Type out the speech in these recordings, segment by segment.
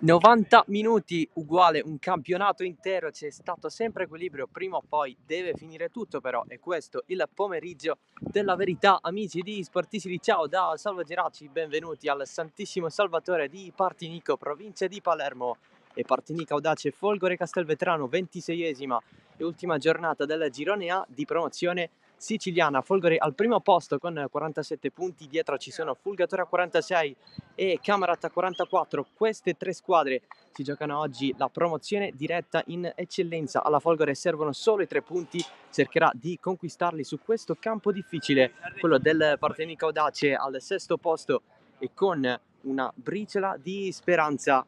90 minuti uguale un campionato intero, c'è stato sempre equilibrio, prima o poi deve finire tutto però, e questo il pomeriggio della verità. Amici di Sportisili, ciao da Salvo Geracci, benvenuti al Santissimo Salvatore di Partinico, provincia di Palermo, e Partinico Audace Folgore Castelvetrano, 26esima e ultima giornata del girone A di promozione siciliana. Folgore al primo posto con 47 punti, dietro ci sono Fulgatore a 46 e Camerata a 44. Queste tre squadre si giocano oggi la promozione diretta in eccellenza. Alla Folgore servono solo i 3 punti, cercherà di conquistarli su questo campo difficile, quello del Partinico Audace al sesto posto, e con una briciola di speranza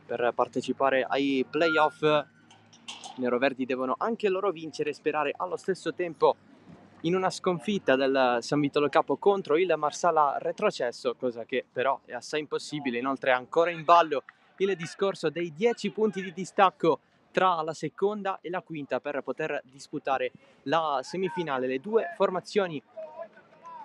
per partecipare ai playoff. I neroverdi devono anche loro vincere e sperare allo stesso tempo in una sconfitta del San Vitolo Capo contro il Marsala retrocesso, cosa che però è assai impossibile. Inoltre è ancora in ballo il discorso dei 10 punti di distacco tra la seconda e la quinta per poter disputare la semifinale. Le due formazioni,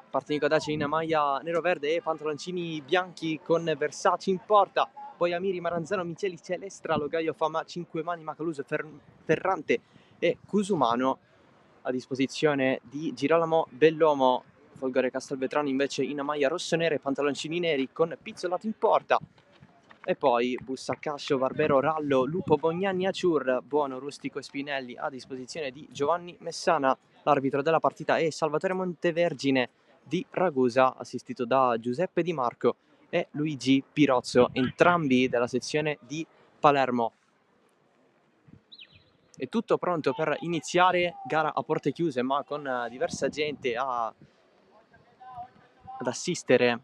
Partinico Dace in maglia nero-verde e pantaloncini bianchi con Versace in porta, poi Amiri, Maranzano, Miceli, Celestra, Logaio, Fama, Cinquemani, Macaluso, Ferrante e Cusumano a disposizione di Girolamo Bellomo. Folgore Castelvetrano invece in maglia rossonera e pantaloncini neri con Pizzolato in porta, e poi Bussa, Cascio, Barbero, Rallo, Lupo, Bognani, Aciur, Buono, Rustico e Spinelli a disposizione di Giovanni Messana. L'arbitro della partita è Salvatore Montevergine di Ragusa, assistito da Giuseppe Di Marco e Luigi Pirozzo, entrambi della sezione di Palermo. È tutto pronto per iniziare, gara a porte chiuse ma con diversa gente ad assistere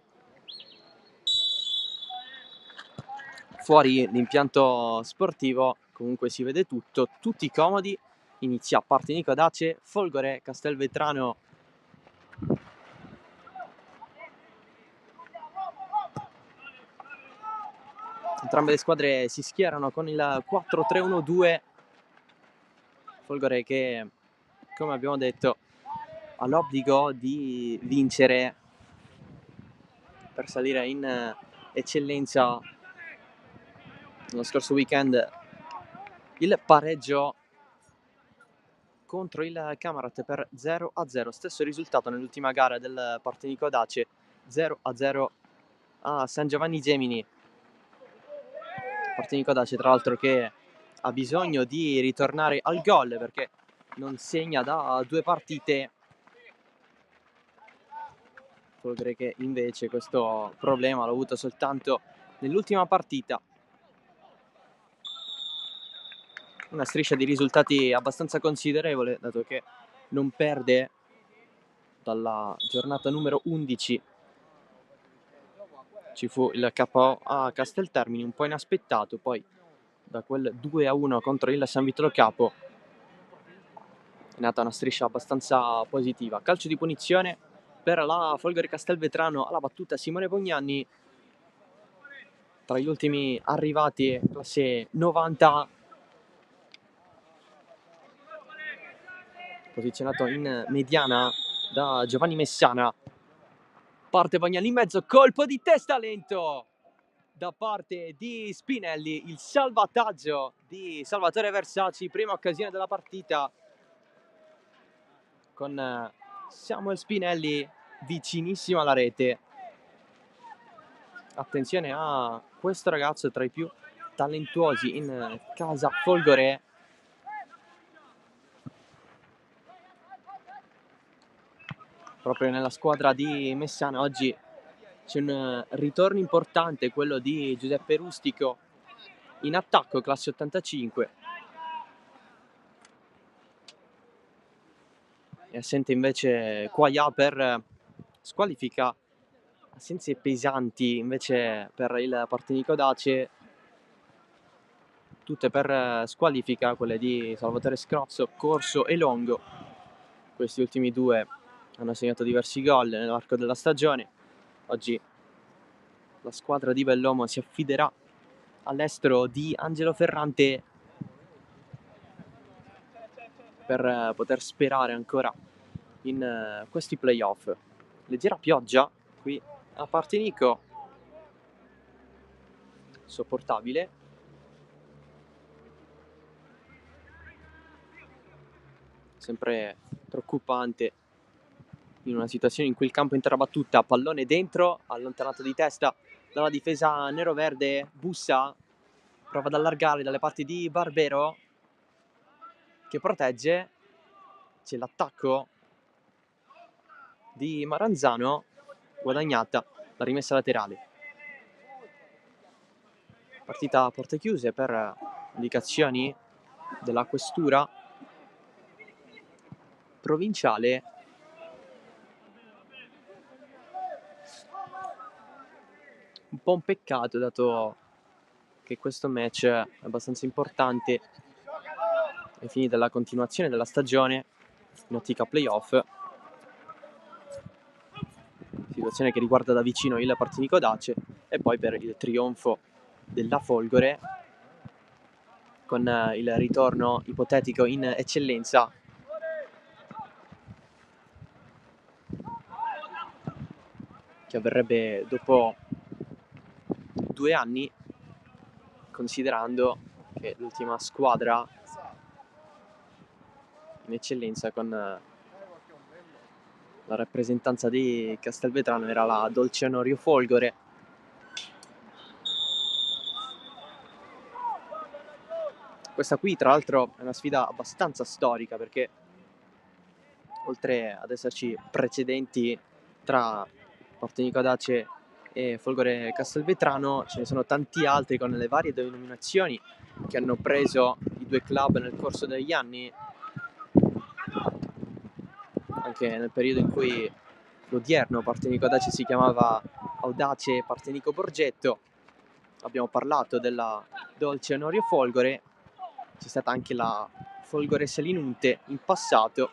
fuori l'impianto sportivo. Comunque si vede tutto, tutti comodi. Inizia Partinico Audace, Folgore Castelvetrano. Entrambe le squadre si schierano con il 4-3-1-2. Folgore che, come abbiamo detto, ha l'obbligo di vincere per salire in eccellenza. Lo scorso weekend il pareggio contro il Camerata per 0-0, stesso risultato nell'ultima gara del Partinico Audace, 0-0 a San Giovanni Gemini. Partinico Audace tra l'altro che ha bisogno di ritornare al gol perché non segna da 2 partite. Folgore che invece questo problema l'ha avuto soltanto nell'ultima partita. Una striscia di risultati abbastanza considerevole, dato che non perde dalla giornata numero 11. Ci fu il KO a Casteltermini, un po' inaspettato, poi da quel 2-1 contro il San Vitolo Capo è nata una striscia abbastanza positiva. Calcio di punizione per la Folgore Castelvetrano, alla battuta Simone Bognanni, tra gli ultimi arrivati, classe 90, posizionato in mediana da Giovanni Messana. Parte Bognanni in mezzo, colpo di testa lento da parte di Spinelli, il salvataggio di Salvatore Versace, prima occasione della partita con Samuel Spinelli vicinissimo alla rete. Attenzione a questo ragazzo, tra i più talentuosi in casa Folgore. Proprio nella squadra di Messana oggi c'è un ritorno importante, quello di Giuseppe Rustico in attacco, classe 85. È assente invece Quaglià per squalifica. Assenze pesanti invece per il Partinico Audace, tutte per squalifica, quelle di Salvatore Scrozzo, Corso e Longo. Questi ultimi due hanno segnato diversi gol nell'arco della stagione. Oggi la squadra di Bellomo si affiderà all'estero di Angelo Ferrante per poter sperare ancora in questi playoff. Leggera pioggia qui a Partinico, sopportabile. Sempre preoccupante in una situazione in cui il campo in terra battuta, pallone dentro, allontanato di testa dalla difesa nero-verde. Bussa prova ad allargare dalle parti di Barbero, che protegge. C'è l'attacco di Maranzano, guadagnata la rimessa laterale. Partita a porte chiuse per indicazioni della questura provinciale. Un po' un peccato, dato che questo match è abbastanza importante ai fini della continuazione della stagione in ottica playoff, situazione che riguarda da vicino il Partinico Dace, e poi per il trionfo della Folgore con il ritorno ipotetico in eccellenza. Che avverrebbe dopo 2 anni, considerando che l'ultima squadra in eccellenza con la rappresentanza di Castelvetrano era la Dolce Onorio Folgore. Questa qui tra l'altro è una sfida abbastanza storica, perché oltre ad esserci precedenti tra Partinico Dace e Folgore Castelvetrano, ce ne sono tanti altri con le varie denominazioni che hanno preso i due club nel corso degli anni, anche nel periodo in cui l'odierno Partinico Dace si chiamava Audace Partinico Borgetto. Abbiamo parlato della Dolce Onorio Folgore, c'è stata anche la Folgore Selinunte in passato,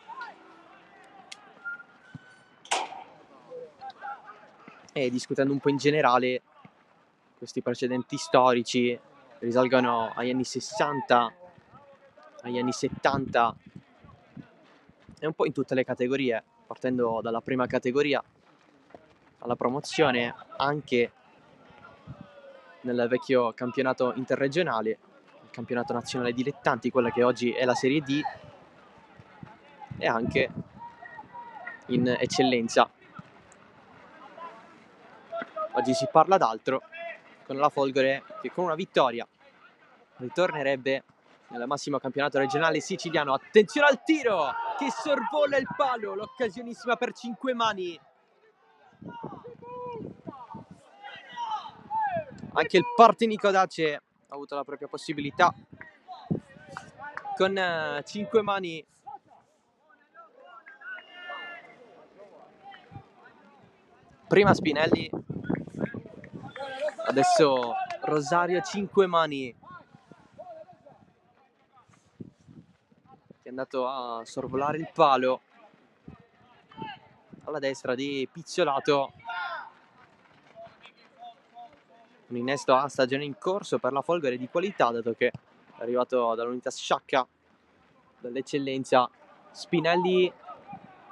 e discutendo un po' in generale, questi precedenti storici risalgono agli anni 60, agli anni 70 e un po' in tutte le categorie, partendo dalla prima categoria alla promozione, anche nel vecchio campionato interregionale, il campionato nazionale dilettanti, quella che oggi è la Serie D, e anche in eccellenza. Oggi si parla d'altro, con la Folgore che con una vittoria ritornerebbe nel massimo campionato regionale siciliano. Attenzione al tiro che sorvola il palo, l'occasionissima per 5 mani. Anche il Partinico Dace ha avuto la propria possibilità con 5 mani. Prima Spinelli, adesso Rosario, 5 mani, che è andato a sorvolare il palo alla destra di Pizzolato. Un innesto a stagione in corso per la Folgore di qualità, dato che è arrivato dall'unità sciacca dell'eccellenza. Spinelli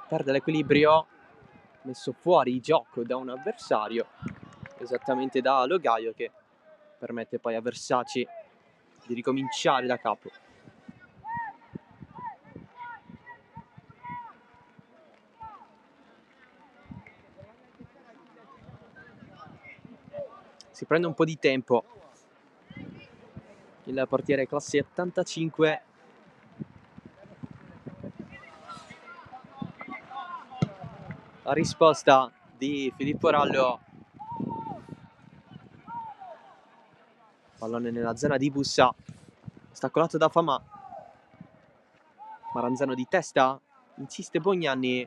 perde l'equilibrio, messo fuori gioco da un avversario, esattamente da Logaio, che permette poi a Versace di ricominciare da capo. Si prende un po' di tempo il portiere classe 85. La risposta di Filippo Rallo, pallone nella zona di Bussa, ostacolato da Famà. Maranzano di testa, insiste Bognanni.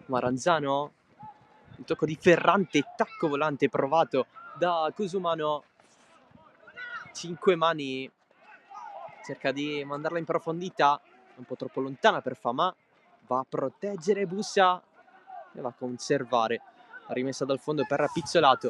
Maranzano, il tocco di Ferrante, tacco volante provato da Cusumano. 5 mani, cerca di mandarla in profondità, un po' troppo lontana per Famà. Va a proteggere Bussa e va a conservare la rimessa dal fondo per Pizzolato.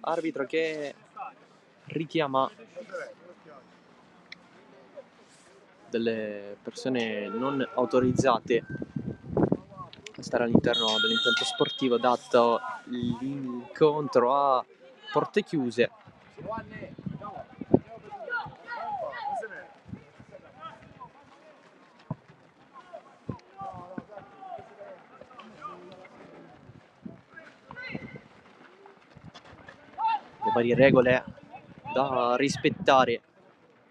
Arbitro che richiama delle persone non autorizzate a stare all'interno dell'impianto sportivo, dato l'incontro a porte chiuse. Le varie regole da rispettare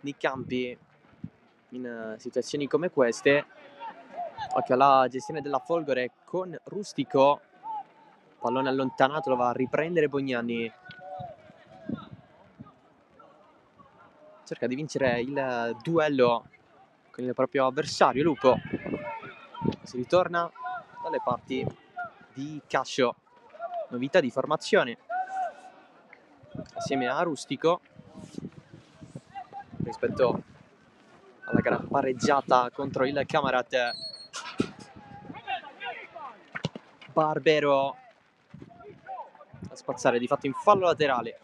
nei campi in situazioni come queste. Occhio alla gestione della Folgore con Rustico, pallone allontanato, lo va a riprendere Bognani, cerca di vincere il duello con il proprio avversario Lupo. Si ritorna dalle parti di Cascio, novità di formazione assieme a Rustico rispetto alla gara pareggiata contro il Camarat. Barbero a spazzare di fatto in fallo laterale.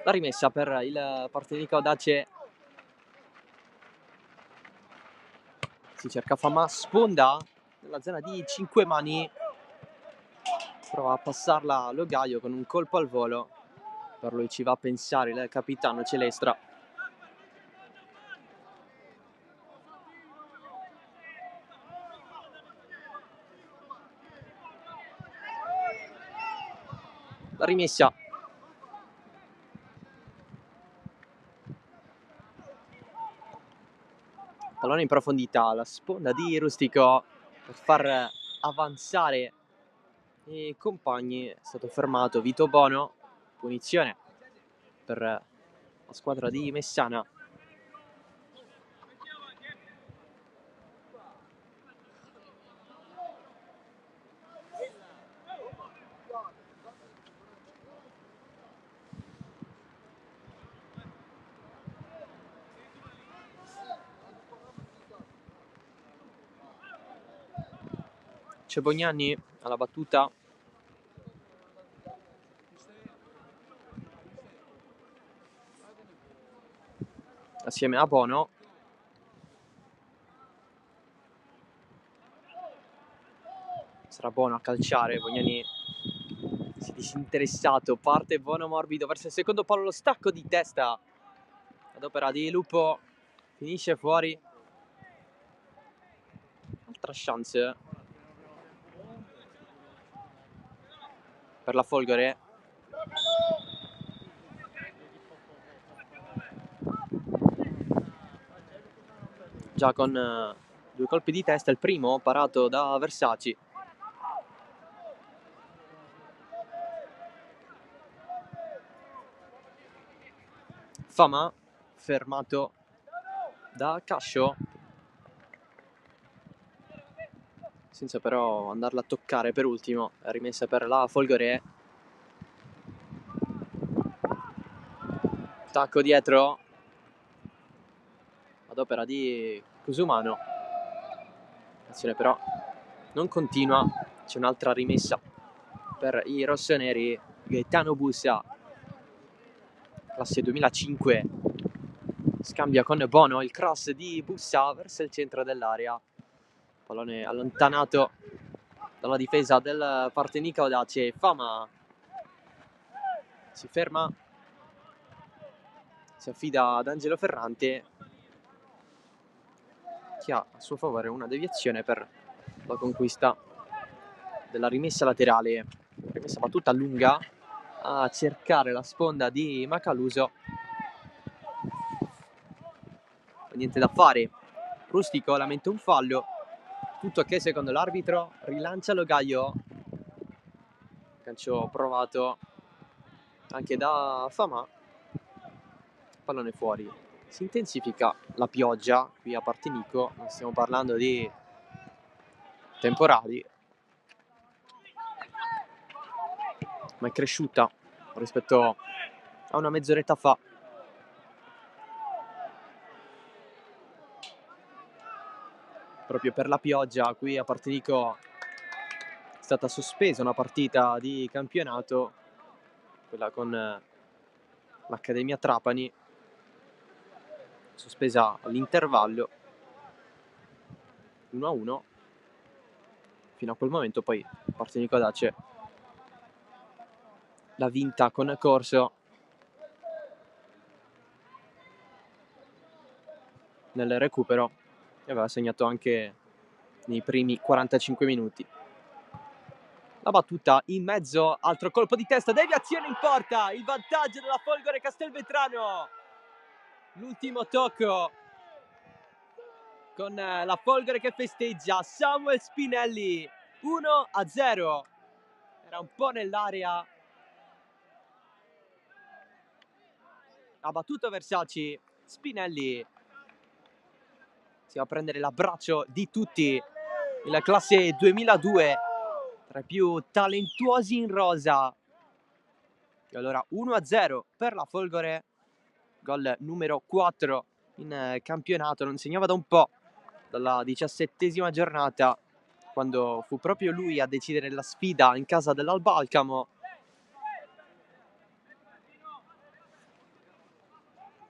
La rimessa per il Partinico Audace. Si cerca Fama, sponda nella zona di 5 mani, prova a passarla Logaio con un colpo al volo. Per lui ci va a pensare il capitano Celestra. La rimessa. Pallone in profondità, la sponda di Rustico per far avanzare i compagni. È stato fermato Vito Bono, punizione per la squadra di Messana. C'è Bognani alla battuta. Assieme a Bono. Sarà Bono a calciare. Bognani si è disinteressato. Parte Bono morbido verso il secondo palo. Lo stacco di testa ad opera di Lupo. Finisce fuori. Altra chance per la Folgore. Già con due colpi di testa, il primo parato da Versaci. Fama fermato da Cascio, senza però andarla a toccare per ultimo. Rimessa per la Folgore. Tacco dietro ad opera di Cusumano. L'azione però non continua. C'è un'altra rimessa per i rossoneri. Gaetano Bussa, classe 2005, scambia con Bono. Il cross di Bussa verso il centro dell'area. Pallone allontanato dalla difesa del Partinico Audace. Fama si ferma, si affida ad Angelo Ferrante, che ha a suo favore una deviazione per la conquista della rimessa laterale. Rimessa battuta lunga a cercare la sponda di Macaluso. Niente da fare. Rustico lamenta un fallo. Tutto che secondo l'arbitro. Rilancia Logaio. Calcio provato anche da Fama. Pallone fuori. Si intensifica la pioggia qui a Partinico. Non stiamo parlando di temporali. ma è cresciuta rispetto a una mezz'oretta fa. Proprio per la pioggia qui a Partinico è stata sospesa una partita di campionato, quella con l'Accademia Trapani, sospesa all'intervallo 1-1. Fino a quel momento poi Partinico Dace l'ha vinta con Corso nel recupero e aveva segnato anche nei primi 45 minuti. La battuta in mezzo, altro colpo di testa, deviazione in porta, il vantaggio della Folgore Castelvetrano. L'ultimo tocco con la Folgore che festeggia, Samuel Spinelli, 1-0. Era un po' nell'area, ha battuto Versace, Spinelli si va a prendere l'abbraccio di tutti, la classe 2002, tra i più talentuosi in rosa. E allora 1-0 per la Folgore, gol numero 4 in campionato, non segnava da un po', dalla 17ª giornata, quando fu proprio lui a decidere la sfida in casa dell'Albalcamo.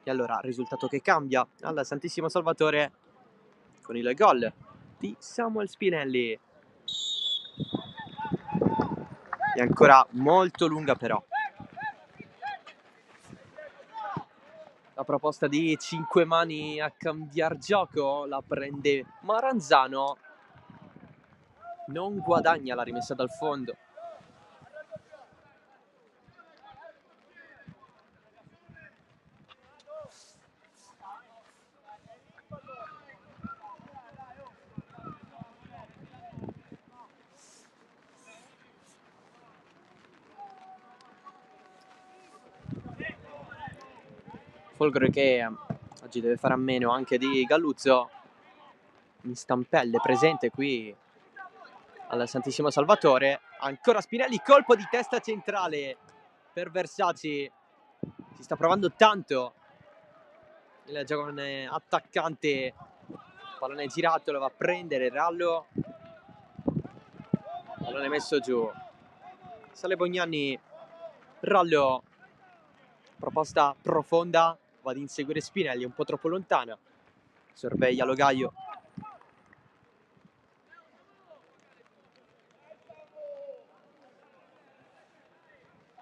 E allora risultato che cambia al Santissimo Salvatore con il gol di Samuel Spinelli. È ancora molto lunga però la proposta di 5 mani a cambiar gioco, la prende Maranzano, non guadagna la rimessa dal fondo. Folgore che oggi deve fare a meno anche di Galluzzo, in stampelle presente qui al Santissimo Salvatore. Ancora Spinelli, colpo di testa centrale per Versace, si sta provando tanto il giocone attaccante, pallone girato, lo va a prendere Rallo, pallone messo giù, sale Bognanni, Rallo, proposta profonda, va ad inseguire Spinelli, un po' troppo lontana, sorveglia Logaio.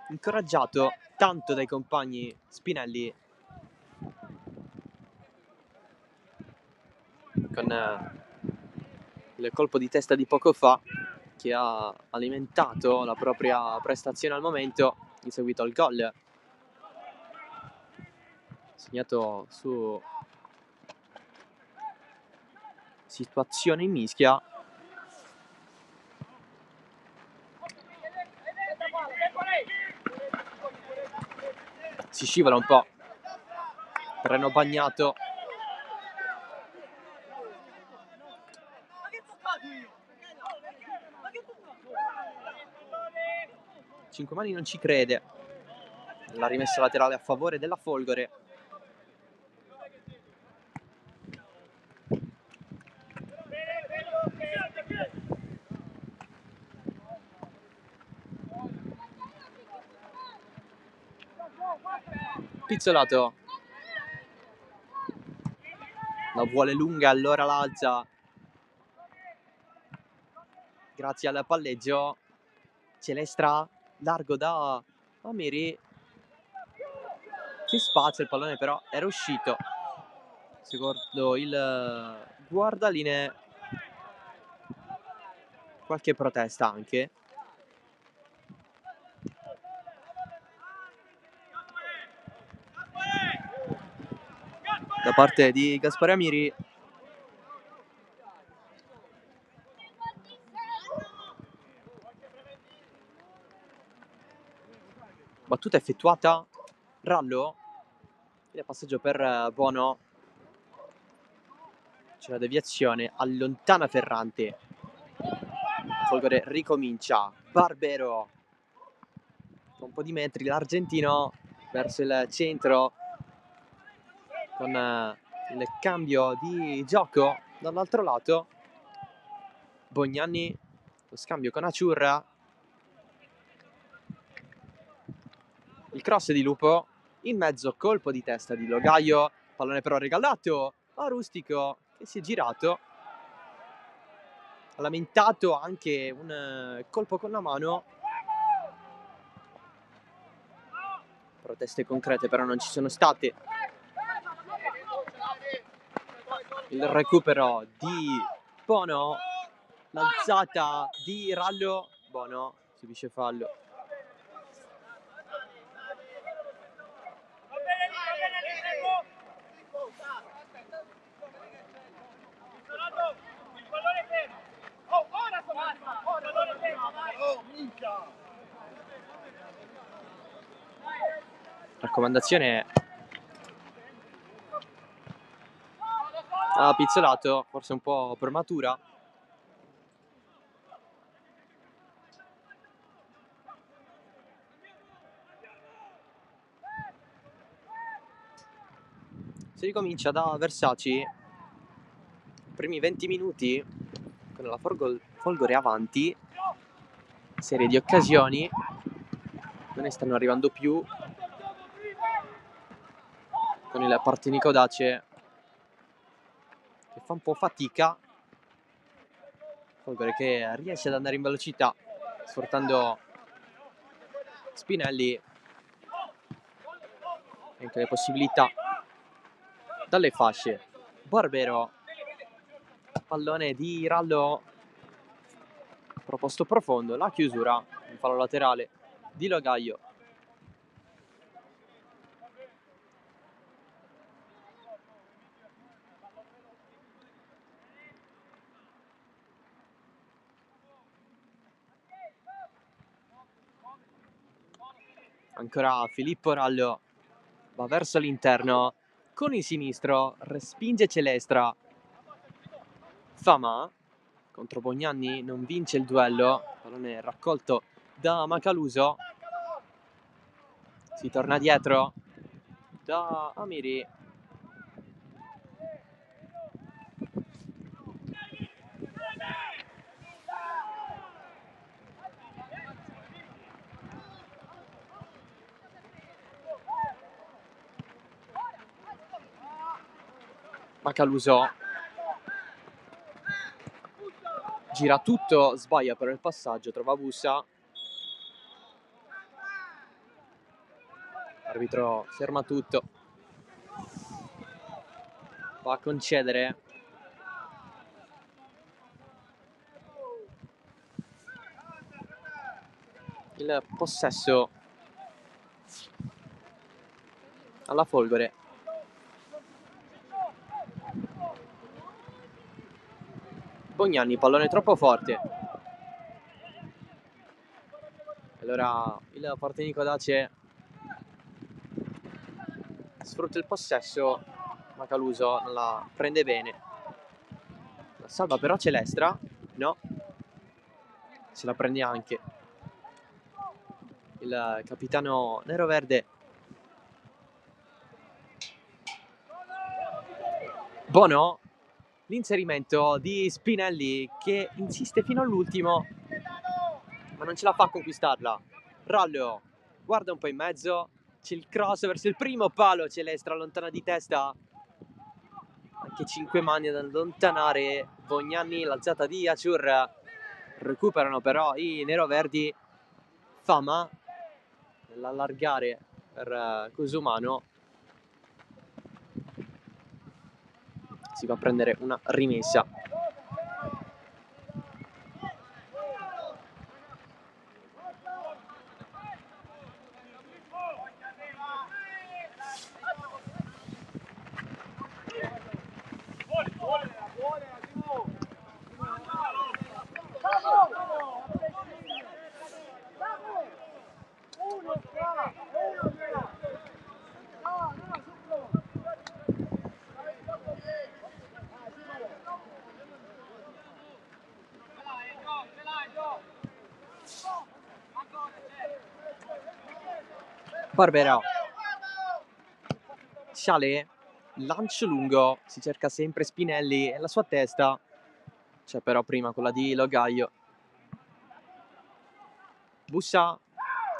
Incoraggiato tanto dai compagni Spinelli, con il colpo di testa di poco fa che ha alimentato la propria prestazione al momento in seguito al gol segnato su situazione in mischia. Si scivola un po', terreno bagnato. Cinquemani non ci crede, la rimessa laterale a favore della Folgore. Pizzolato, la vuole lunga, allora l'alza grazie al palleggio. Celestra, largo da Amiri, che spazio, il pallone però era uscito secondo il guardaline. Qualche protesta anche da parte di Gaspare Amiri. Battuta effettuata, Rallo, il passaggio per Bono, c'è la deviazione, allontana Ferrante. Folgore ricomincia, Barbero, un po' di metri l'argentino verso il centro con il cambio di gioco dall'altro lato. Bognanni, lo scambio con Aciurra, il cross di Lupo, in mezzo colpo di testa di Logaio, pallone però regalato a Rustico che si è girato, ha lamentato anche un colpo con la mano. Proteste concrete però non ci sono state. Il recupero di Bono, l'alzata di Rallo, Bono subisce fallo. Raccomandazione a Pizzolato, forse un po' prematura. Si ricomincia da Versace, i primi 20 minuti con la Folgore avanti, serie di occasioni, non ne stanno arrivando più, con il Partinico Dace che fa un po' fatica. Folgore che riesce ad andare in velocità sfruttando Spinelli e anche le possibilità dalle fasce. Barbero, pallone di Rallo proposto profondo, la chiusura, un fallo laterale di Logaio. Ancora Filippo Rallo va verso l'interno con il sinistro, respinge Celestra. Fama contro Bognanni, non vince il duello, pallone raccolto da Macaluso. Si torna dietro da Amiri. Macaluso gira tutto, sbaglia però il passaggio, trova Bussa. L'arbitro ferma tutto, va a concedere il possesso alla Folgore. Bognanni, pallone troppo forte. Allora il Partinico Dace sfrutta il possesso, Macaluso non la prende bene. La salva però Celestra, no, se la prende anche il capitano neroverde. Bono, l'inserimento di Spinelli che insiste fino all'ultimo ma non ce la fa a conquistarla. Rallo guarda un po' in mezzo, c'è il cross verso il primo palo, Celestra allontana di testa, anche 5 mani ad allontanare Bognanni, l'alzata di Aciurra, recuperano però i neroverdi. Fama nell'allargare per Cusumano, si va a prendere una rimessa. Barbera sale, lancio lungo, si cerca sempre Spinelli e la sua testa, c'è però prima quella di Logaio. Bussa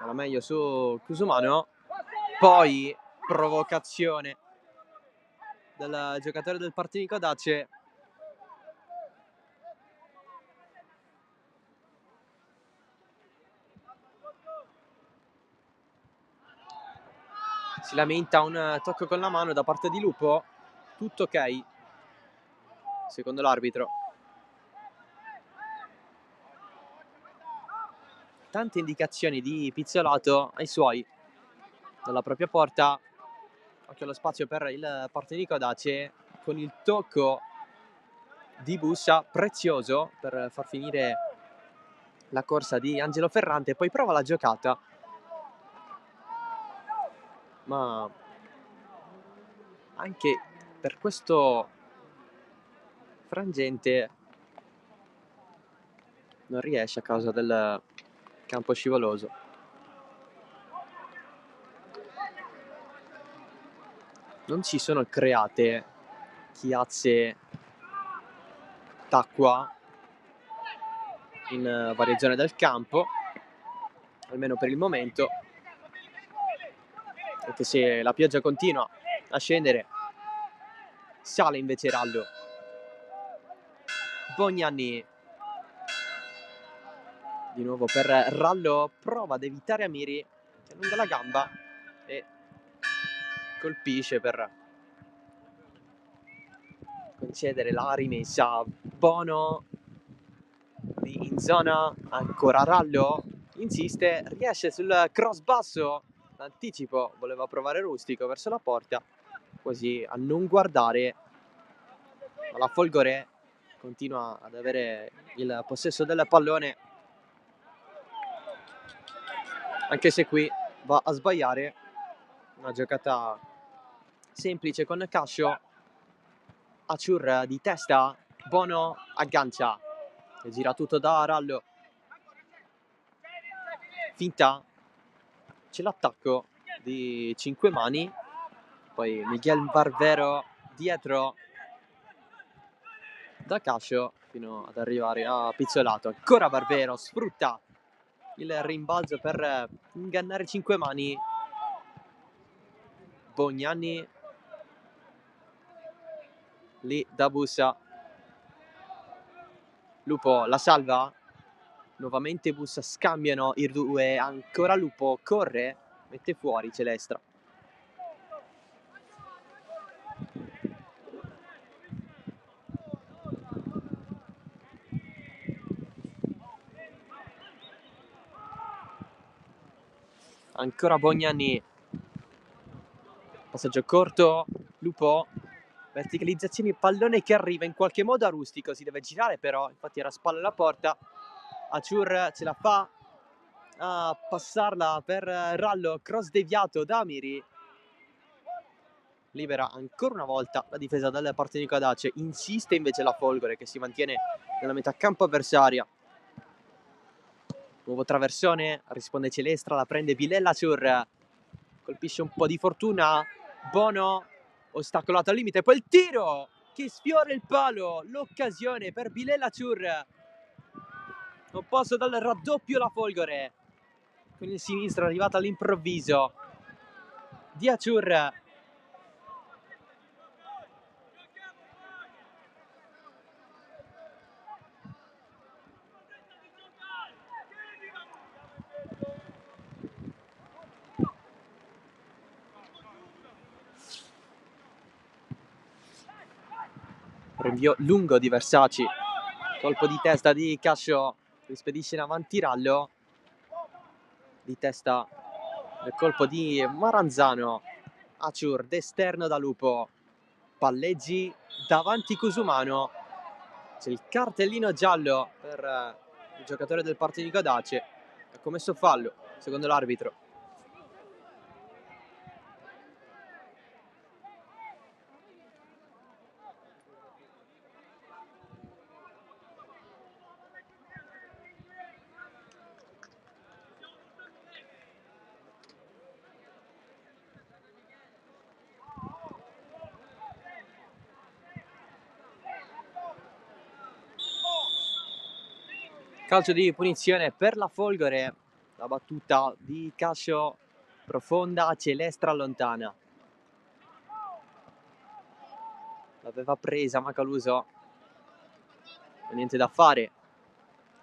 alla meglio su Cusumano, poi provocazione del giocatore del Partinico Dace. Si lamenta un tocco con la mano da parte di Lupo, tutto ok secondo l'arbitro. Tante indicazioni di Pizzolato ai suoi dalla propria porta. Occhio allo spazio per il Partinico Dace con il tocco di Bussa prezioso per far finire la corsa di Angelo Ferrante, poi prova la giocata, ma anche per questo frangente non riesce a causa del campo scivoloso. Non si sono create chiazze d'acqua in varie zone del campo, almeno per il momento, anche se la pioggia continua a scendere. Sale invece Rallo. Bognanni di nuovo per Rallo, prova ad evitare Amiri che allunga la gamba e colpisce per concedere la rimessa. Bono in zona, ancora Rallo insiste, riesce sul cross basso, l'anticipo, voleva provare Rustico verso la porta, così a non guardare, ma la Folgore continua ad avere il possesso del pallone, anche se qui va a sbagliare. Una giocata semplice con Cascio. Aciur di testa, Bono aggancia e gira tutto da Rallo. Finta, c'è l'attacco di 5 mani, poi Miguel Barbero dietro da Cascio fino ad arrivare a Pizzolato. Ancora Barbero sfrutta il rimbalzo per ingannare 5 mani. Bognanni lì da Bussa. Lupo la salva, nuovamente Bussa, scambiano i due, ancora Lupo corre, mette fuori Celestra. Ancora Bognanni, passaggio corto, Lupo, verticalizzazione, pallone che arriva in qualche modo a Rustico, si deve girare però, infatti era a spalle alla porta. Aciur ce la fa a passarla per Rallo, cross deviato da Amiri, libera ancora una volta la difesa del Partinico Dace, insiste invece la Folgore che si mantiene nella metà campo avversaria. Nuovo traversone, risponde Celestra, la prende Vilella Aciur, colpisce un po' di fortuna, Bono ostacolato al limite, poi il tiro che sfiora il palo, l'occasione per Vilella Aciur, opposto dal raddoppio la Folgore, con il sinistro arrivata all'improvviso di Aciur. Rinvio lungo di Versace, colpo di testa di Cascio, rispedisce in avanti Rallo, di testa del colpo di Maranzano. Aciur d'esterno da Lupo, palleggi davanti Cusumano, c'è il cartellino giallo per il giocatore del Partinico Dace, ha commesso fallo secondo l'arbitro. Calcio di punizione per la Folgore, la battuta di calcio profonda, Celestra lontana. L'aveva presa Macaluso, niente da fare.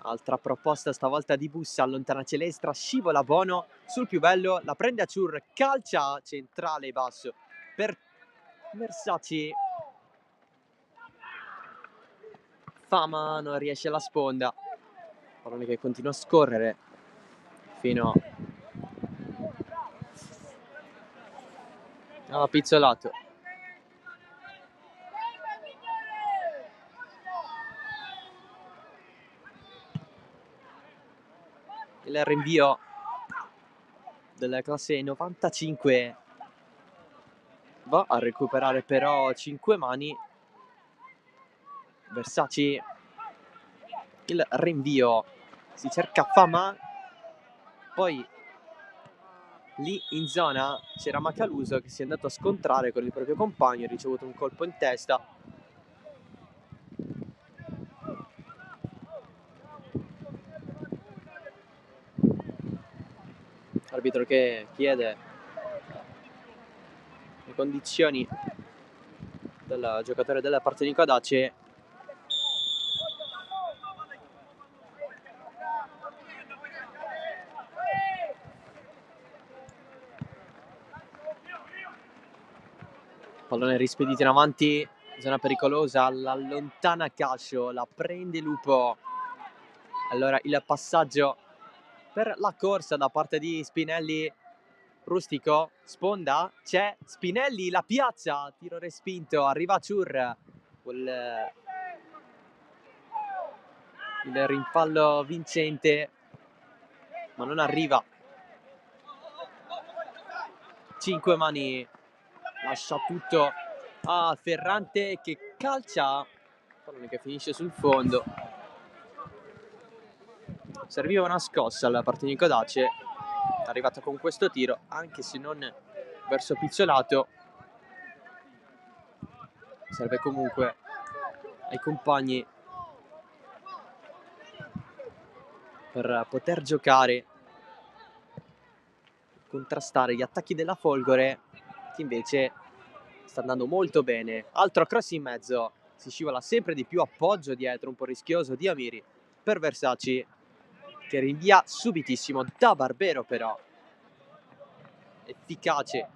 Altra proposta stavolta di Bussa, allontana Celestra, scivola Bono sul più bello, la prende Aciur, calcia centrale basso per Versace. Fama non riesce alla sponda, pallone che continua a scorrere fino a Pizzolato. Il rinvio della classe 95 va a recuperare però 5 mani. Versace, il rinvio, si cerca Fama, poi lì in zona c'era Macaluso che si è andato a scontrare con il proprio compagno, ha ricevuto un colpo in testa. Arbitro che chiede le condizioni del giocatore della Partinico Adace. Pallone rispedito in avanti, zona pericolosa, l'allontana Cascio, la prende Lupo. Allora il passaggio per la corsa da parte di Spinelli. Rustico, sponda, c'è Spinelli, la piazza, tiro respinto, arriva Ciur, il rimpallo vincente, ma non arriva. 5 mani, lascia tutto a Ferrante che calcia, pallone che finisce sul fondo. Serviva una scossa alla Partinico Adace, è arrivata con questo tiro, anche se non verso Pizzolato. Serve comunque ai compagni per poter giocare, contrastare gli attacchi della Folgore, che invece sta andando molto bene. Altro cross in mezzo, si scivola sempre di più, appoggio dietro, un po' rischioso di Amiri per Versace, che rinvia subitissimo da Barbero, però efficace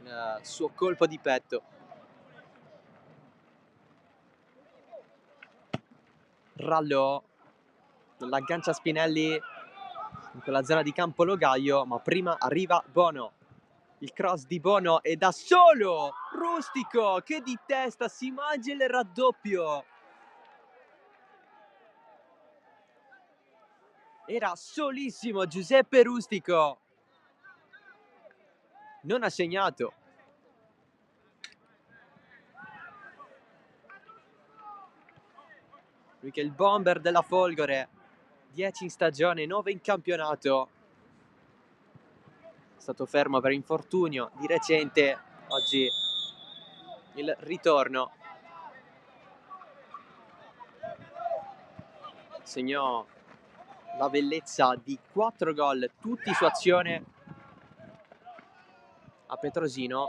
il suo colpo di petto. Rallo non l'aggancia Spinelli in quella zona di campo Logaio, ma prima arriva Bono. Il cross di Bono è da solo Rustico che di testa si mangia il raddoppio. Era solissimo Giuseppe Rustico, non ha segnato. Lui che è il bomber della Folgore, 10 in stagione, 9 in campionato. È stato fermo per infortunio di recente, oggi il ritorno. Segnò la bellezza di 4 gol, tutti su azione a Petrosino.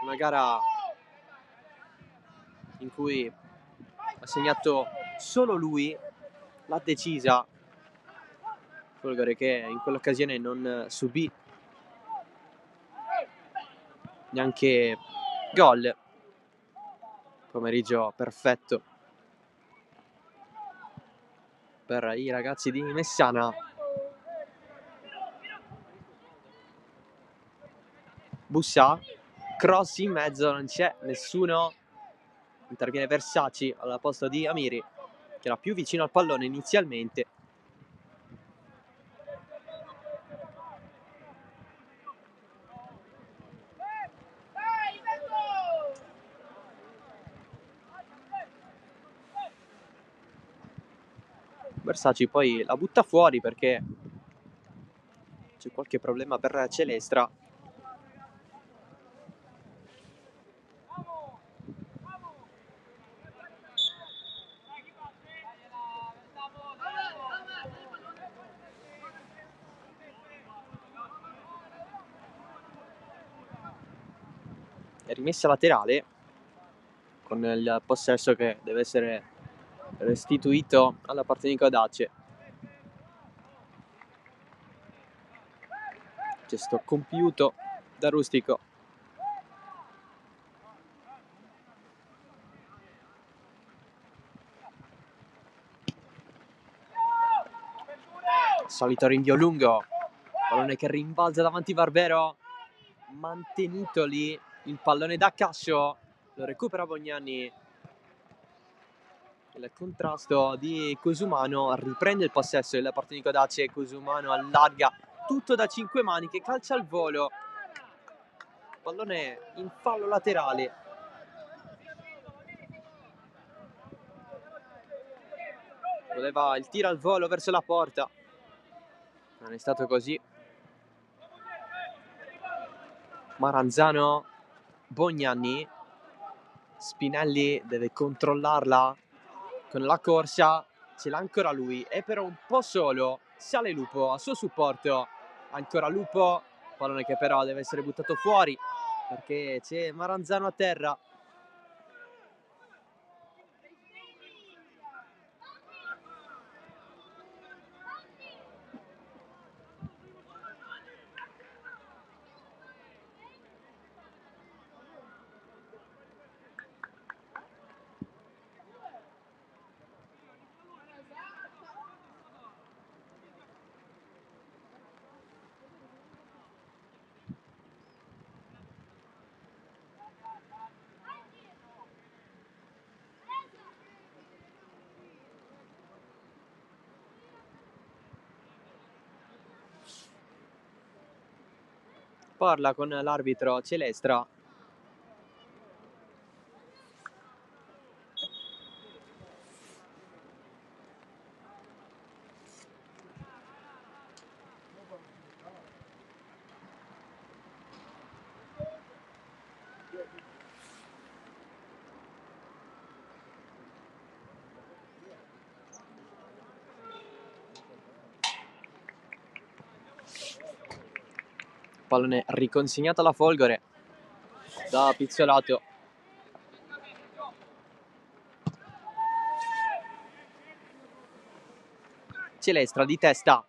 Una gara in cui ha segnato solo lui, l'ha decisa. Folgore che in quell'occasione non subì neanche gol. Pomeriggio perfetto per i ragazzi di Messana. Bussa, cross in mezzo, non c'è nessuno. Interviene Versace al posto di Amiri, che era più vicino al pallone inizialmente. Versace poi la butta fuori perché c'è qualche problema per Celestra. rimessa laterale con il possesso che deve essere restituito alla Partinico Dace. Gesto compiuto da Rustico. Solito rinvio lungo, pallone che rimbalza davanti Barbero, mantenuto lì il pallone da Cascio, lo recupera Bognani. Il contrasto di Cosumano, riprende il possesso della Partinico Dace. Cosumano allarga tutto da 5 mani, che calcia al volo, pallone in fallo laterale. Voleva il tiro al volo verso la porta, non è stato così. Maranzano, Bognani, Spinelli deve controllarla con la corsa, ce l'ha ancora lui, è però un po' solo, sale Lupo a suo supporto, ancora Lupo, pallone che però deve essere buttato fuori perché c'è Maranzano a terra. Parla con l'arbitro Celestra. Pallone riconsegnato alla Folgore da Pizzolato. Celestra di testa,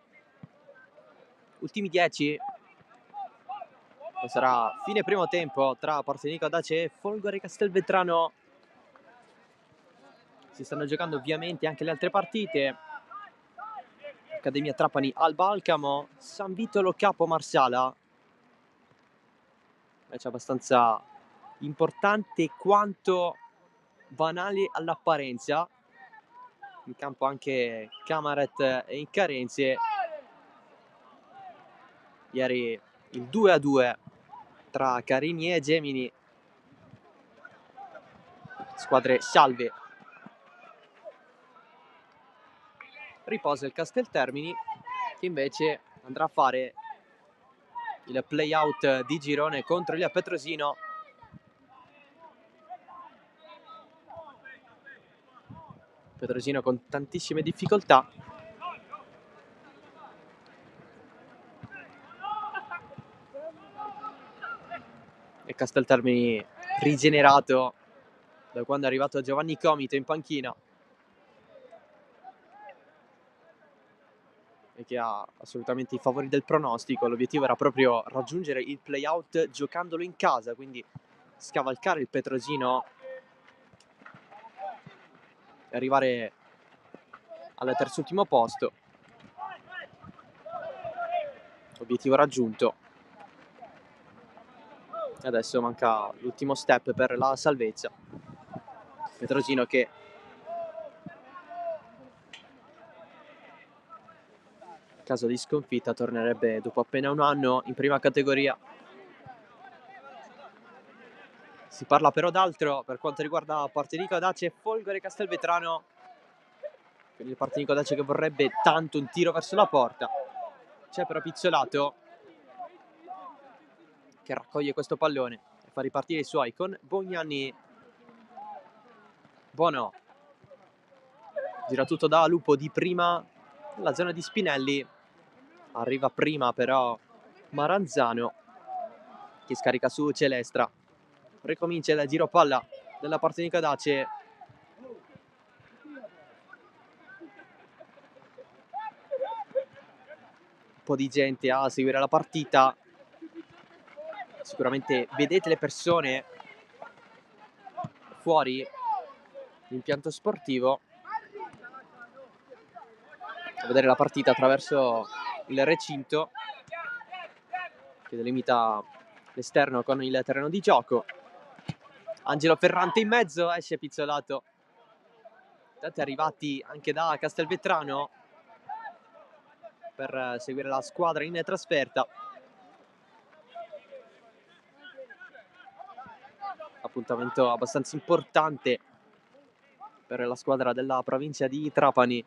ultimi 10. Sarà fine primo tempo tra Partinico Dace e Folgore Castelvetrano. Si stanno giocando ovviamente anche le altre partite. Accademia Trapani Alba Alcamo, San Vitolo Capo Marsala. Match abbastanza importante quanto banale all'apparenza. In campo anche Camaret e Incarenze. Ieri il 2-2 tra Carini e Gemini, squadre salve. Riposa il Casteltermini, che invece andrà a fare il play-out di girone contro il Petrosino. Petrosino con tantissime difficoltà. E Casteltermini rigenerato da quando è arrivato Giovanni Comito in panchina, e che ha assolutamente i favori del pronostico. L'obiettivo era proprio raggiungere il play-out giocandolo in casa, quindi scavalcare il Petrosino e arrivare al terzultimo posto. Obiettivo raggiunto. E adesso manca l'ultimo step per la salvezza. Petrosino che in caso di sconfitta tornerebbe dopo appena un anno in prima categoria. Si parla però d'altro per quanto riguarda Partinico Dace e Folgore Castelvetrano. Quindi il Partinico Dace che vorrebbe tanto un tiro verso la porta. C'è però Pizzolato che raccoglie questo pallone e fa ripartire i suoi con Bognani. Buono. Gira tutto da Lupo di prima nella zona di Spinelli. Arriva prima però Maranzano che scarica su Celestra. Ricomincia il giro palla della Partinico Dace. Un po' di gente a seguire la partita. Sicuramente vedete le persone fuori l'impianto sportivo a vedere la partita attraverso il recinto che delimita l'esterno con il terreno di gioco. Angelo Ferrante in mezzo, esce Pizzolato. Tanti arrivati anche da Castelvetrano per seguire la squadra in trasferta. Appuntamento abbastanza importante per la squadra della provincia di Trapani.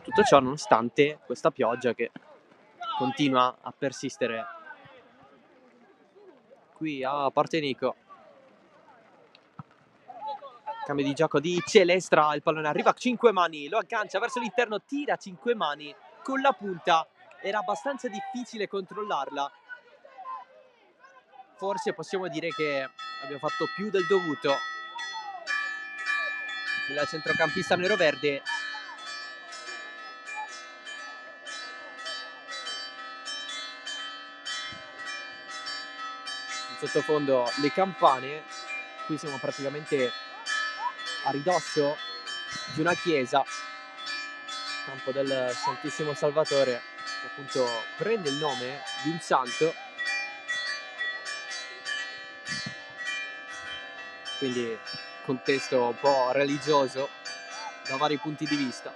Tutto ciò nonostante questa pioggia che continua a persistere qui a Partenico. Cambio di gioco di Celestra, il pallone arriva a 5 mani, lo aggancia verso l'interno, tira 5 mani con la punta. Era abbastanza difficile controllarla. Forse possiamo dire che abbiamo fatto più del dovuto. Il centrocampista neroverde in sottofondo le campane. Qui siamo praticamente a ridosso di una chiesa, campo del Santissimo Salvatore, che appunto prende il nome di un santo. Quindi contesto un po' religioso da vari punti di vista.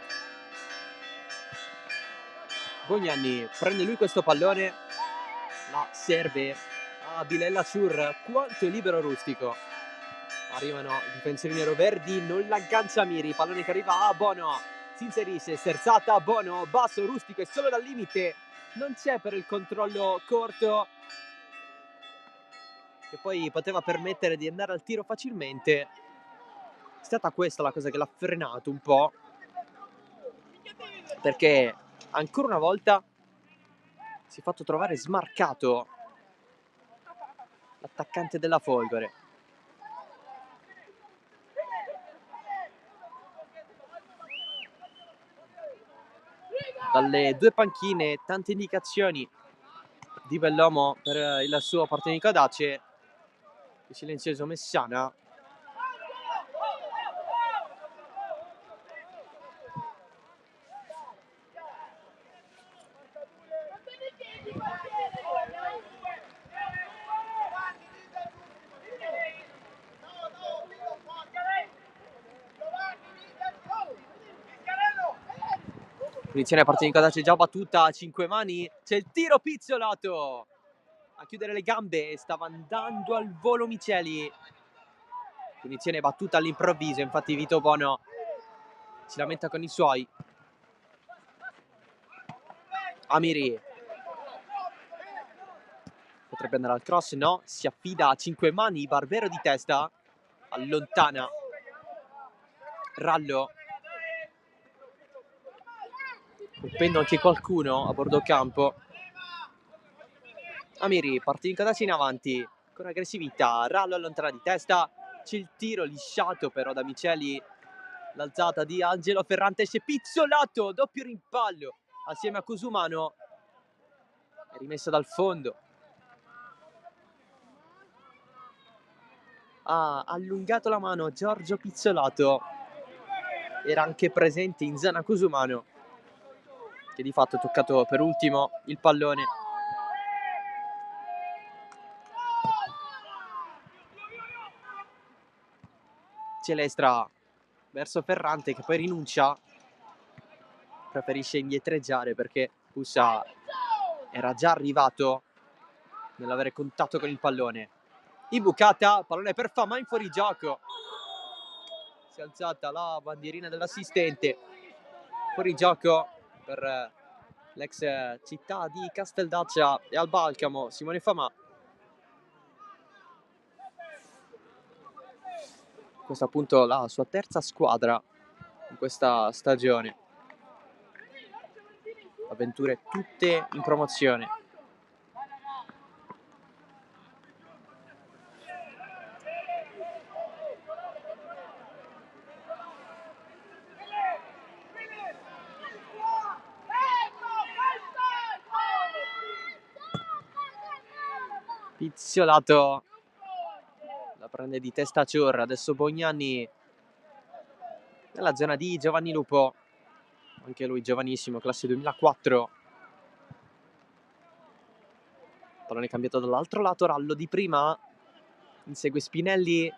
Bognanni prende lui questo pallone, la serve a Bilella Ciur, quanto è libero Rustico. Arrivano i difensori neroverdi, non l'aggancia Miri, pallone che arriva a Bono, si inserisce, sterzata, Bono, basso, Rustico è solo dal limite, non c'è per il controllo corto, che poi poteva permettere di andare al tiro facilmente. È stata questa la cosa che l'ha frenato un po', perché ancora una volta si è fatto trovare smarcato l'attaccante della Folgore. Dalle due panchine tante indicazioni di Bellomo per il suo Partenico Dace. Il silenzioso Messana. Punizione Partenico Dace già battuta a 5 mani. C'è il tiro Pizzolato a chiudere le gambe, stava andando al volo Miceli. Punizione battuta all'improvviso, infatti Vito Bono si lamenta con i suoi. Amiri potrebbe andare al cross, no, si affida a 5 mani, Barbero di testa, allontana Rallo, colpendo anche qualcuno a bordo campo. Amiri, Partenico Dace in avanti con aggressività, Rallo allontana di testa, c'è il tiro lisciato però da Miceli, l'alzata di Angelo Ferrante, esce Pizzolato, doppio rimpallo assieme a Cusumano, è rimessa dal fondo. Ha allungato la mano Giorgio Pizzolato, era anche presente in zona Cusumano, che di fatto ha toccato per ultimo il pallone. Celestra verso Ferrante che poi rinuncia, preferisce indietreggiare perché Pussa era già arrivato nell'avere contatto con il pallone. Imbucata, pallone per Fama in fuorigioco. Si è alzata la bandierina dell'assistente. Fuorigioco per l'ex città di Casteldaccia e al Balcamo, Simone Fama. Questa è appunto la sua terza squadra in questa stagione. Avventure tutte in promozione. Pizziolato, la prende di testa Ciur, adesso Bognanni nella zona di Giovanni Lupo, anche lui giovanissimo, classe 2004. Pallone cambiato dall'altro lato, Rallo di prima, insegue Spinelli,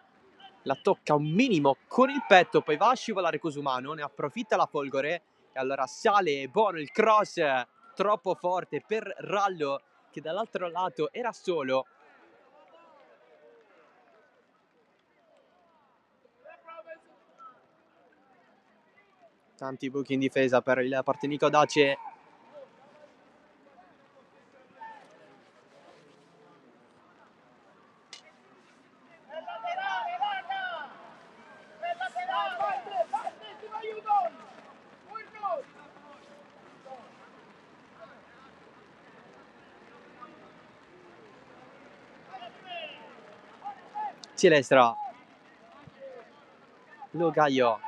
la tocca un minimo con il petto, poi va a scivolare Cosumano, ne approfitta la Folgore e allora sale Bono, il cross troppo forte per Rallo che dall'altro lato era solo. Tanti buchi in difesa per il Partinico Dace. Cilestra, Logaio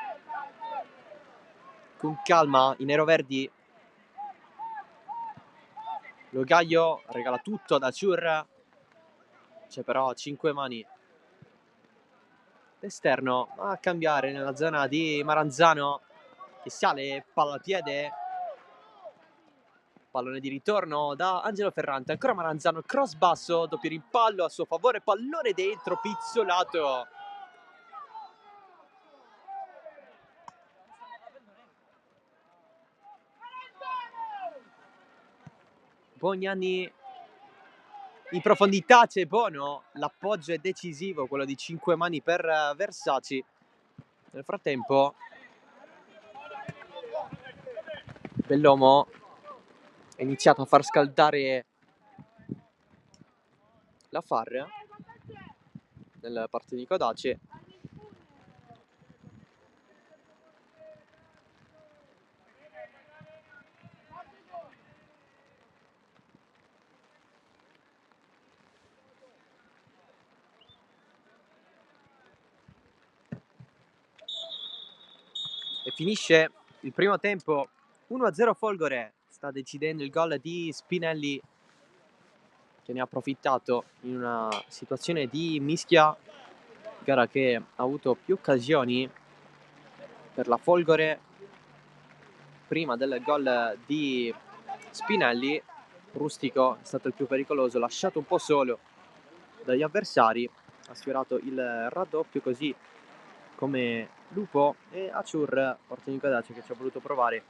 con calma, i neroverdi. Logaio regala tutto da Ciur, c'è però 5 mani esterno a cambiare nella zona di Maranzano che sale, palla al piede, pallone di ritorno da Angelo Ferrante, ancora Maranzano, cross basso, doppio rimpallo a suo favore, pallone dentro, Pizzolato. Bognanni in profondità, c'è Bono, l'appoggio è decisivo, quello di 5 mani per Versaci. Nel frattempo Bellomo è iniziato a far scaldare la Far nel Partinico Dace. E finisce il primo tempo 1-0 Folgore. Sta decidendo il gol di Spinelli che ne ha approfittato in una situazione di mischia, gara che ha avuto più occasioni per la Folgore. Prima del gol di Spinelli, Rustico è stato il più pericoloso, lasciato un po' solo dagli avversari, ha sfiorato il raddoppio così come Lupo, e Ciur, Partinico Dace, che ci ha voluto provare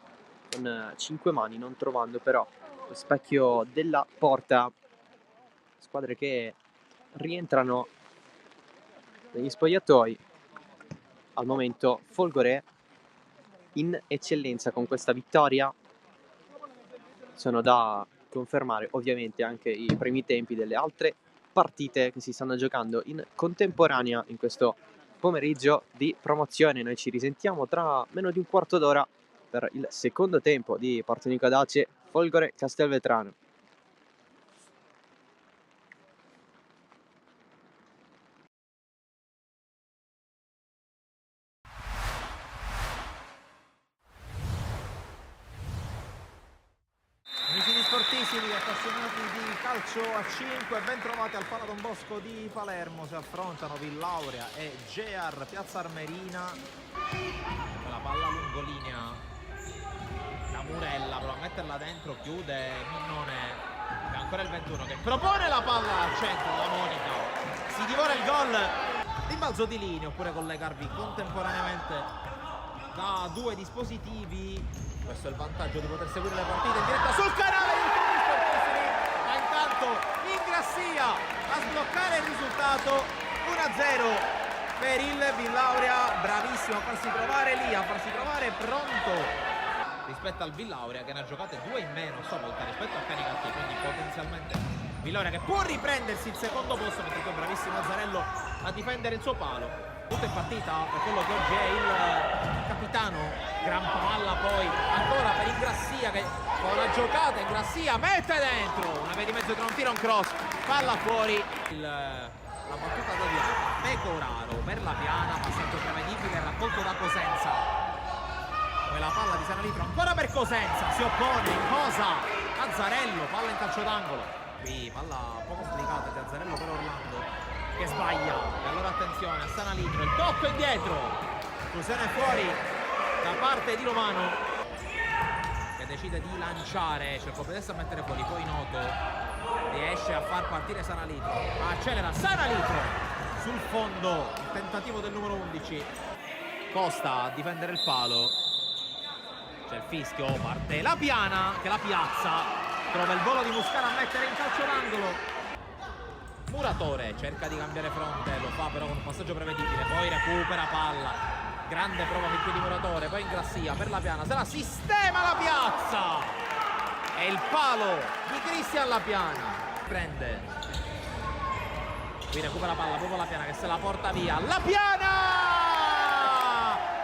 con 5 mani, non trovando però lo specchio della porta. Squadre che rientrano negli spogliatoi. Al momento Folgore in eccellenza con questa vittoria. Sono da confermare ovviamente anche i primi tempi delle altre partite che si stanno giocando in contemporanea in questo pomeriggio di promozione. Noi ci risentiamo tra meno di un quarto d'ora per il secondo tempo di Partinico Dace Folgore Castelvetrano. Amici di Sportissimi, appassionati di calcio a 5, ben trovati al Pala Don Bosco di Palermo. Si affrontano Villauria e Gear Piazza Armerina. La palla lungolinea da Murella, prova a metterla dentro, chiude Minnone, e ancora il 21 che propone la palla al centro da Monica. Si divora il gol, rimbalzo di linea, oppure collegarvi contemporaneamente da due dispositivi. Questo è il vantaggio di poter seguire le partite in diretta sul canale YouTube di Sportissimi, ma intanto Ingrassia a sbloccare il risultato. 1-0 per il Villauria, bravissimo a farsi trovare lì, a farsi trovare pronto rispetto al Villauria che ne ha giocate 2 in meno a sua volta rispetto a Canicattì, quindi potenzialmente Villauria che può riprendersi il secondo posto, perché è bravissimo Azzarello a difendere il suo palo. Tutto in partita per quello che oggi è il capitano. Gran palla poi ancora per Ingrassia che con la giocata Ingrassia mette dentro una via di mezzo tra un tiro e un cross, palla fuori. La battuta da Diana, Pecoraro per la piana, passaggio prevedibile, raccolto da Cosenza. Poi la palla di Sanalitro ancora per Cosenza, si oppone Cosa, Azzarello, palla in calcio d'angolo. Qui palla poco sdelicata di Azzarello per Orlando che sbaglia, e allora attenzione a Sanalitro, il tocco indietro, esclusione fuori da parte di Romano che decide di lanciare, cerco adesso a mettere fuori, poi Noto riesce a far partire Sanalitro, accelera Sanalitro sul fondo, il tentativo del numero 11, Costa a difendere il palo, c'è il fischio, parte la Piana che la piazza, trova il volo di Muscara a mettere in calcio d'angolo. Muratore cerca di cambiare fronte, lo fa però con un passaggio prevedibile, poi recupera palla, grande prova per piedi Muratore, poi Ingrassia per la Piana, se la sistema la piazza, e il palo di Cristian La Piana, prende, qui recupera palla proprio La Piana che se la porta via, La Piana!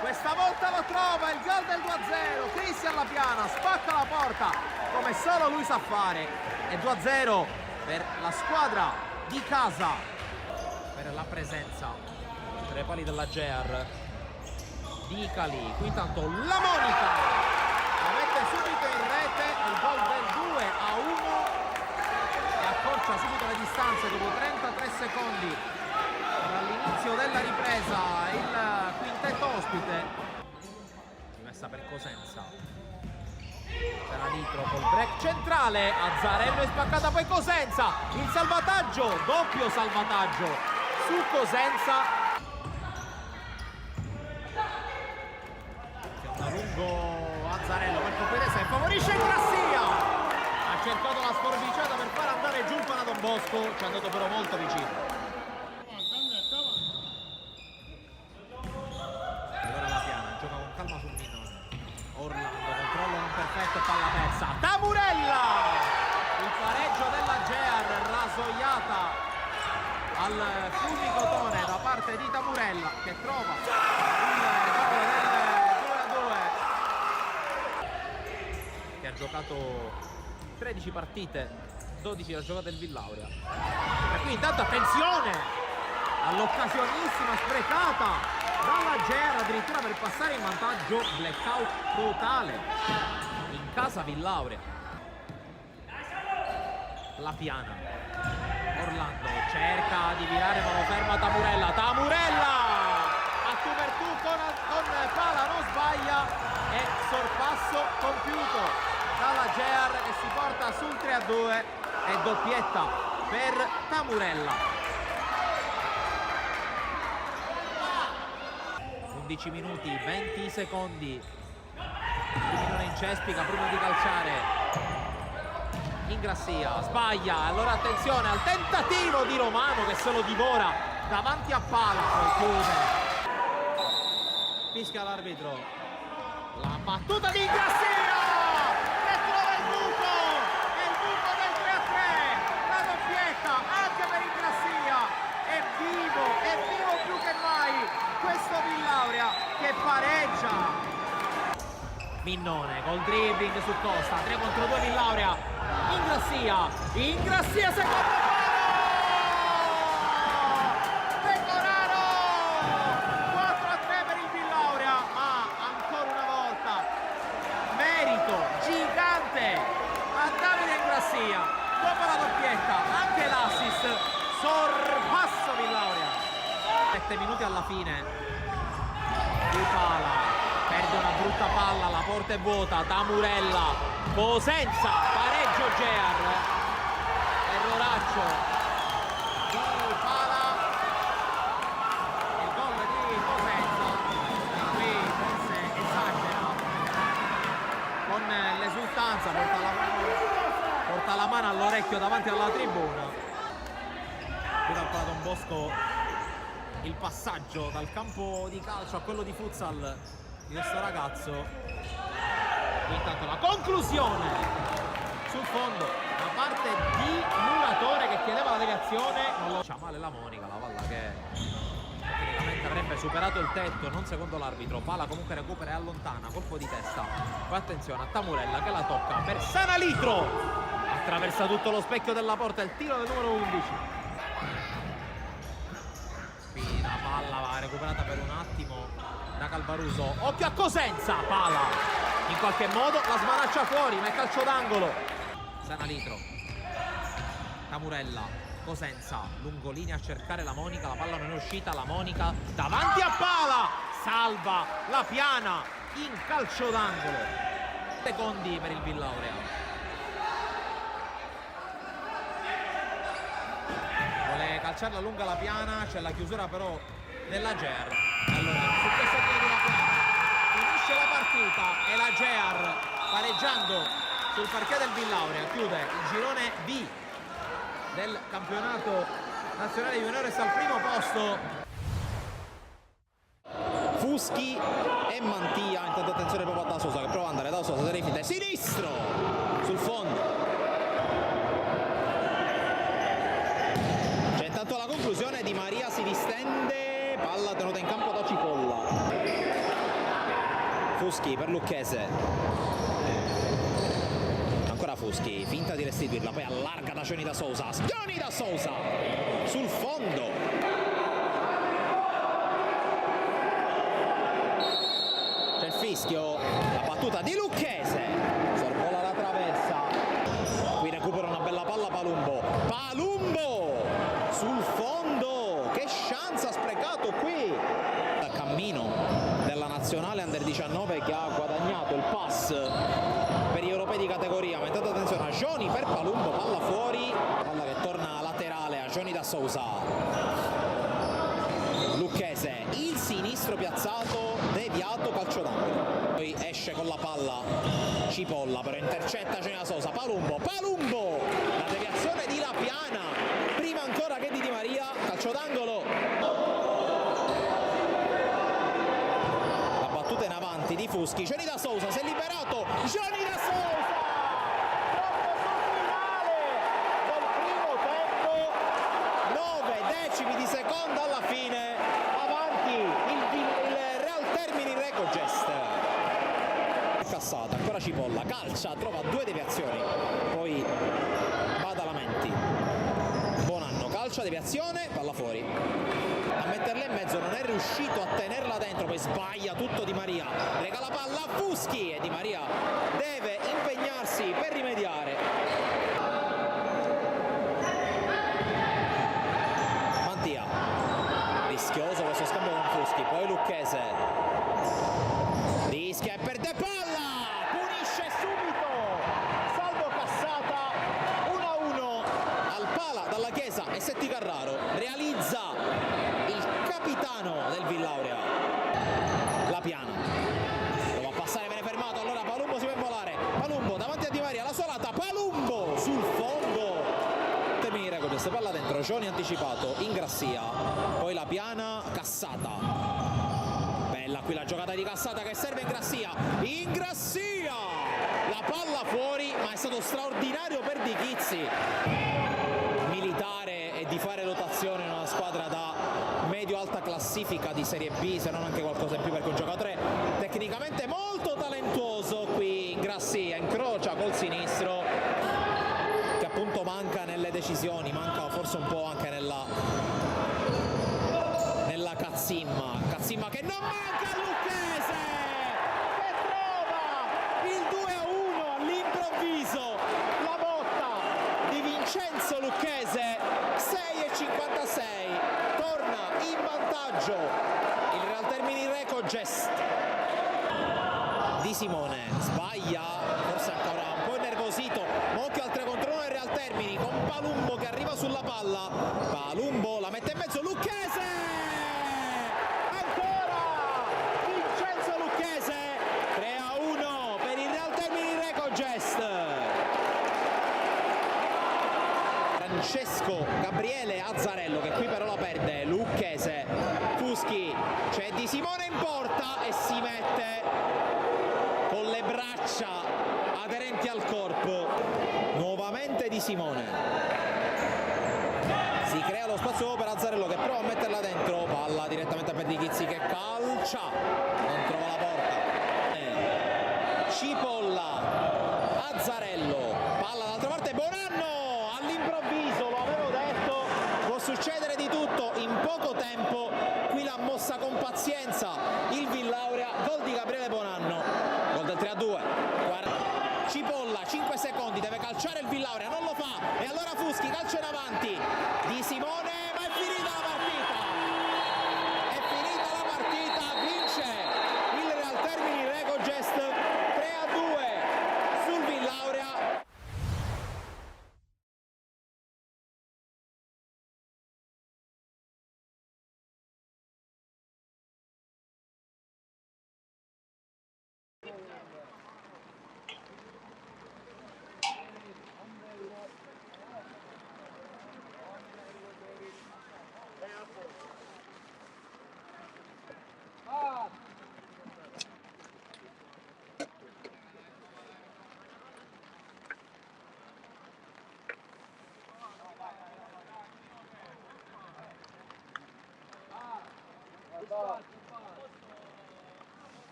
Questa volta lo trova, il gol del 2-0, Cristian La Piana spacca la porta come solo lui sa fare, e 2-0 per la squadra di casa, per la presenza tra i pali della Gear di Cali. Qui intanto la Monica la mette subito in rete, il gol del 2-1 e accorcia subito le distanze dopo 33 secondi dall'inizio della ripresa. Il quintetto ospite, rimessa per Cosenza, Sanalitro col break centrale, Azzarello è spaccata, poi Cosenza, il salvataggio, doppio salvataggio su Cosenza, c'è un lungo Azzarello per Copedesa e favorisce Ingrassia, ha cercato la sforbiciata per far andare giù il Pana Don Bosco, ci è andato però molto vicino. Allora La Piana gioca con calma sul Minnone, Orlando, controllo non perfetto, palla persa, Tamurella, il pareggio della Gear, rasoiata al fulmicotone da parte di Tamurella che trova il gol del 2-2, che ha giocato 13 partite, 12 la giocata del Villauria, e qui intanto attenzione all'occasionissima sprecata dalla Gear addirittura per passare in vantaggio, blackout totale in casa Villauria. La Piana, Orlando cerca di virare ma lo ferma Tamurella, Tamurella a tu per tu con pala, non sbaglia, e sorpasso compiuto dalla Gear che si porta sul 3-2 e doppietta per Tamurella. 11 minuti, 20 secondi, Minnone in cespica prima di calciare, Ingrassia sbaglia, allora attenzione al tentativo di Romano che se lo divora davanti a pala, poi chiude, fischia l'arbitro, la battuta di Ingrassia che trova il buco, è il buco del 3-3, la doppietta anche per Ingrassia, è vivo più che mai questo Villauria che pareggia. Minnone col dribbling su Costa, 3 contro 2 Villauria, Ingrassia secondo palo, Pecoraro, 4-3 per il Villauria, ma ancora una volta merito gigante a Davide Ingrassia, dopo la doppietta anche l'assist, sorpasso Villauria. 7 minuti alla fine, qui Pala perde una brutta palla, la porta è vuota, Tamurella, Cosenza, pareggio Gear, erroraccio di Pala, il gol di Cosenza, qui forse esagera con l'esultanza, porta la mano all'orecchio davanti alla tribuna. Qui dal Pana Don Bosco il passaggio dal campo di calcio a quello di futsal di questo ragazzo, intanto la conclusione sul fondo da parte di Muratore che chiedeva la deviazione, non lo faccia male la Monica, la palla che tecnicamente avrebbe superato il tetto, non secondo l'arbitro, palla comunque recupera e allontana, colpo di testa, poi attenzione a Tamurella che la tocca per Sanalitro, attraversa tutto lo specchio della porta, il tiro del numero 11. La palla va recuperata per un attimo da Calvaruso, occhio a Cosenza, pala in qualche modo la smanaccia fuori, ma è calcio d'angolo. Sanalitro Tamurella, Cosenza, lungolinea a cercare la Monica, la palla non è uscita, la Monica davanti a pala, salva la Piana in calcio d'angolo. Secondi per il Villaurea. Vuole calciarla lunga la Piana, c'è la chiusura però della Gear. Allora, su questo piede la Piana finisce la partita e la Gear, pareggiando sul parquet del Villaurea, chiude il girone B del campionato nazionale juniores al primo posto. Fuschi e Mantia, intanto attenzione proprio a Da Sosa che prova ad andare, Da Sosa si riflette sinistro sul fondo. C'è intanto la conclusione, Di Maria si distende, palla tenuta in campo da Cipolla. Fuschi per Lucchese, ancora Fuschi, finta di restituirla, poi allarga da Johnny Da Sousa, Johnny Da Sousa sul fondo. C'è il fischio, la battuta di Lucchese, sorvola la traversa, qui recupera una bella palla Palumbo, Palumbo sul fondo, che chance ha sprecato qui, il cammino della nazionale under 19 che ha guadagnato il pass per gli europei di categoria. Ma intanto attenzione a Johnny per Palumbo, palla fuori, palla che torna laterale a Johnny Da Sousa. Lucchese, il sinistro piazzato, deviato, calcio d'angolo. Poi esce con la palla Cipolla, però intercetta Johnny Da Sousa. Palumbo, Palumbo, la deviazione di La Piana, prima ancora che di Di Maria, calcio d'angolo. La battuta in avanti di Fuschi, Johnny Da Sousa si è liberato, Johnny Da Sousa! Di seconda alla fine, avanti il Real Termini Recogest. Cassata, ancora Cipolla, calcia, trova due deviazioni, poi Badalamenti, Bonanno, calcia, deviazione, palla fuori. A metterla in mezzo non è riuscito a tenerla dentro, poi sbaglia tutto Di Maria, regala palla a Fuschi e Di Maria deve impegnarsi per rimediare. Rischioso questo scambio con Fuschi, poi Lucchese rischia e perde palla, punisce subito, salvo Cassata, 1-1 al pala dalla Chiesa e Setti Carraro realizza il capitano del Villaurea. La Piana prova a passare, viene fermato, allora Palumbo si va a volare, Palumbo davanti a Di Maria, la solata, Palumbo sul fondo. Questa palla dentro, Johnny anticipato, Ingrassia, poi La Piana, Cassata, bella qui la giocata di Cassata che serve Ingrassia, Ingrassia, la palla fuori, ma è stato straordinario per Di Chizzi, militare e di fare rotazione in una squadra da medio-alta classifica di Serie B, se non anche qualcosa in più, perché un giocatore tecnicamente molto talentuoso. Qui Ingrassia incrocia col sinistro, che appunto manca nelle decisioni, manca forse un po' anche nella Cazzimma che non manca a Lucchese, che trova il 2-1 all'improvviso, la botta di Vincenzo Lucchese, 6,56, torna in vantaggio il Real Termini Recogest. Di Simone sbaglia, forse ancora un po' innervosito, ma occhio al 3 contro 1 del Real Termini con Palumbo che arriva sulla palla, Palumbo la mette in mezzo, Lucchese, ancora Vincenzo Lucchese, 3-1 per il Real Termini Recogest. Francesco Gabriele Azzarello che qui però la perde, Lucchese, Fuschi, c'è Di Simone in porta e si mette con le braccia aderenti al corpo, nuovamente Di Simone, si crea lo spazio per Azzarello che prova a metterla dentro, palla direttamente per Di Chizzi che calcia, non trova la porta, Cipolla, Azzarello, palla dall'altra parte, Bonanno all'improvviso, lo avevo detto, può succedere di tutto in poco tempo, qui l'ha mossa con pazienza il Villaurea, gol di Gabriele Bonanno, gol del 3-2. Cipolla, 5 secondi, deve calciare il Villauria, non lo fa, e allora Fuschi, calcio in avanti di Simone, ma è finita la partita! È finita la partita, vince il Real Termini Recogest 3-2 sul Villauria.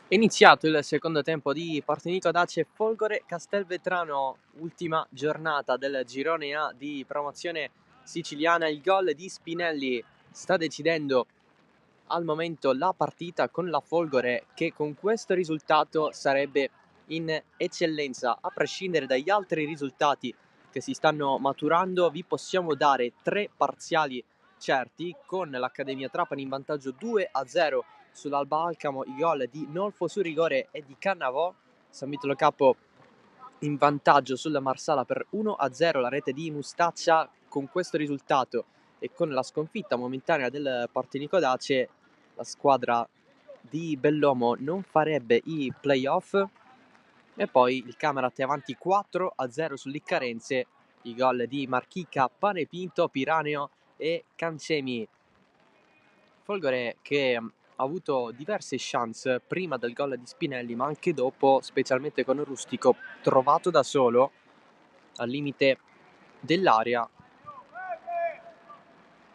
È iniziato il secondo tempo di Partinico Dace Folgore Castelvetrano, ultima giornata del girone A di promozione siciliana. Il gol di Spinelli sta decidendo al momento la partita con la Folgore, che con questo risultato sarebbe in eccellenza. A prescindere dagli altri risultati che si stanno maturando, vi possiamo dare 3 parziali certi, con l'Accademia Trapani in vantaggio 2-0 sull'Alba Alcamo, i gol di Nolfo su rigore e di Cannavò. San Vitolo Capo in vantaggio sulla Marsala per 1-0, la rete di Mustaccia. Con questo risultato e con la sconfitta momentanea del Partinico Dace, la squadra di Bellomo non farebbe i playoff. E poi il Camerate è avanti 4-0 sull'Iccarense, i gol di Marchica, Panepinto, Piraneo e Cancemi. Folgore che ha avuto diverse chance prima del gol di Spinelli, ma anche dopo, specialmente con Rustico trovato da solo al limite dell'area,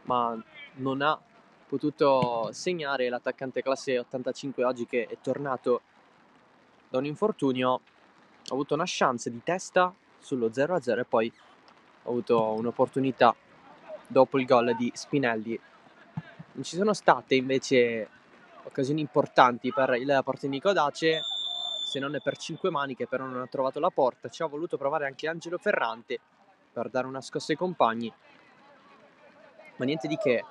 ma non ha potuto segnare. L'attaccante classe 85 oggi, che è tornato da un infortunio, ha avuto una chance di testa sullo 0-0 e poi ha avuto un'opportunità dopo il gol di Spinelli. Non ci sono state invece occasioni importanti per il Partinico Dace, se non per 5 mani, che però non ha trovato la porta. Ci ha voluto provare anche Angelo Ferrante per dare una scossa ai compagni, ma niente di che.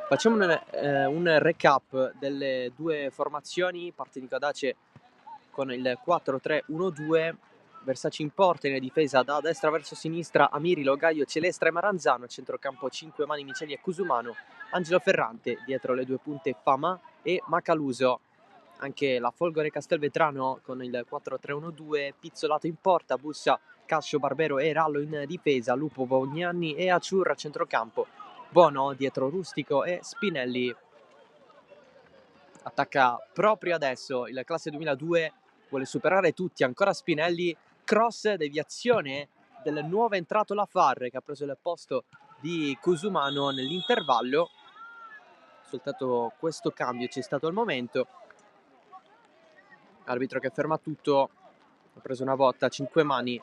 Facciamo un recap delle due formazioni. Partinico Dace con il 4-3-1-2, Versace in porta, in difesa da destra verso sinistra Amiri, Logaio, Celestra e Maranzano, a centrocampo 5 mani Miceli e Cusumano, Angelo Ferrante, dietro le due punte Fama e Macaluso. Anche la Folgore Castelvetrano con il 4-3-1-2, Pizzolato in porta, Bussa, Cascio, Barbero e Rallo in difesa, Lupo, Vognanni e Aciurra a centrocampo, Bono dietro Rustico e Spinelli. Attacca proprio adesso il classe 2002, vuole superare tutti, ancora Spinelli, cross, deviazione del nuovo entrato Lafarre, che ha preso il posto di Cusumano nell'intervallo. Soltanto questo cambio c'è stato al momento. Arbitro che ferma tutto, ha preso una botta, 5 mani.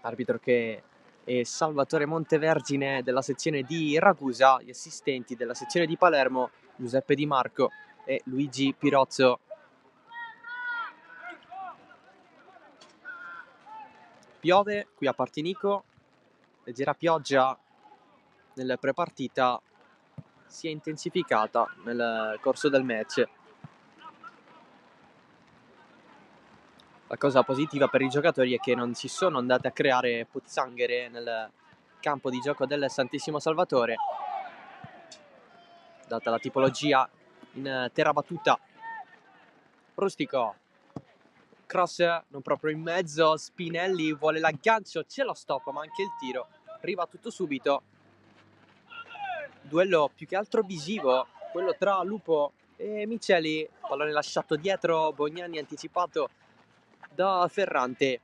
Arbitro che è Salvatore Montevergine della sezione di Ragusa, gli assistenti della sezione di Palermo Giuseppe Di Marco e Luigi Pirozzo. Piove qui a Partinico, leggera pioggia nel prepartita si è intensificata nel corso del match. La cosa positiva per i giocatori è che non si sono andate a creare pozzanghere nel campo di gioco del Santissimo Salvatore, data la tipologia in terra battuta. Rustico, cross non proprio in mezzo, Spinelli vuole l'aggancio, ce lo stop, ma anche il tiro arriva tutto subito. Duello più che altro visivo, quello tra Lupo e Miceli, Pallone lasciato dietro, Bognani anticipato da Ferrante.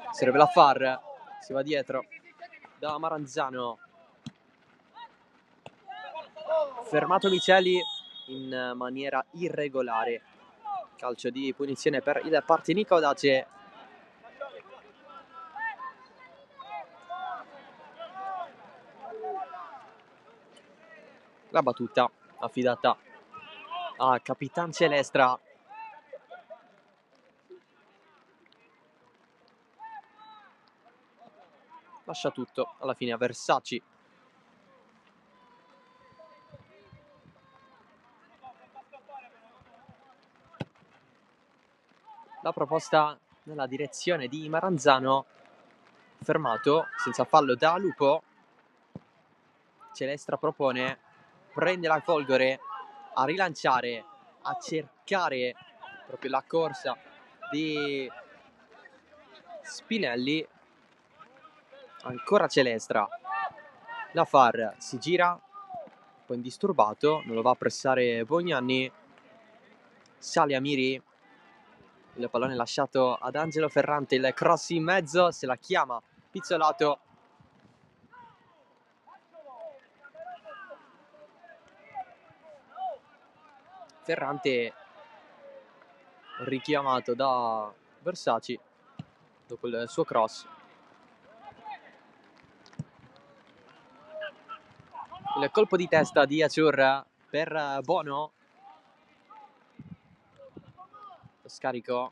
Serve la Far, si va dietro da Maranzano. Fermato Miceli in maniera irregolare. Calcio di punizione per il Partinico Audace. La battuta affidata a Capitan Celestra. Lascia tutto alla fine a Versaci. La proposta nella direzione di Maranzano, fermato senza fallo da Lupo. Celestra propone, prende la Folgore a rilanciare, a cercare proprio la corsa di Spinelli. Ancora Celestra, la Far si gira, poi indisturbato, non lo va a pressare Bognani, sale Amiri, il pallone lasciato ad Angelo Ferrante, il cross in mezzo, se la chiama Pizzolato. Ferrante richiamato da Versaci dopo il suo cross. Il colpo di testa di Aciur per Bono. Lo scarico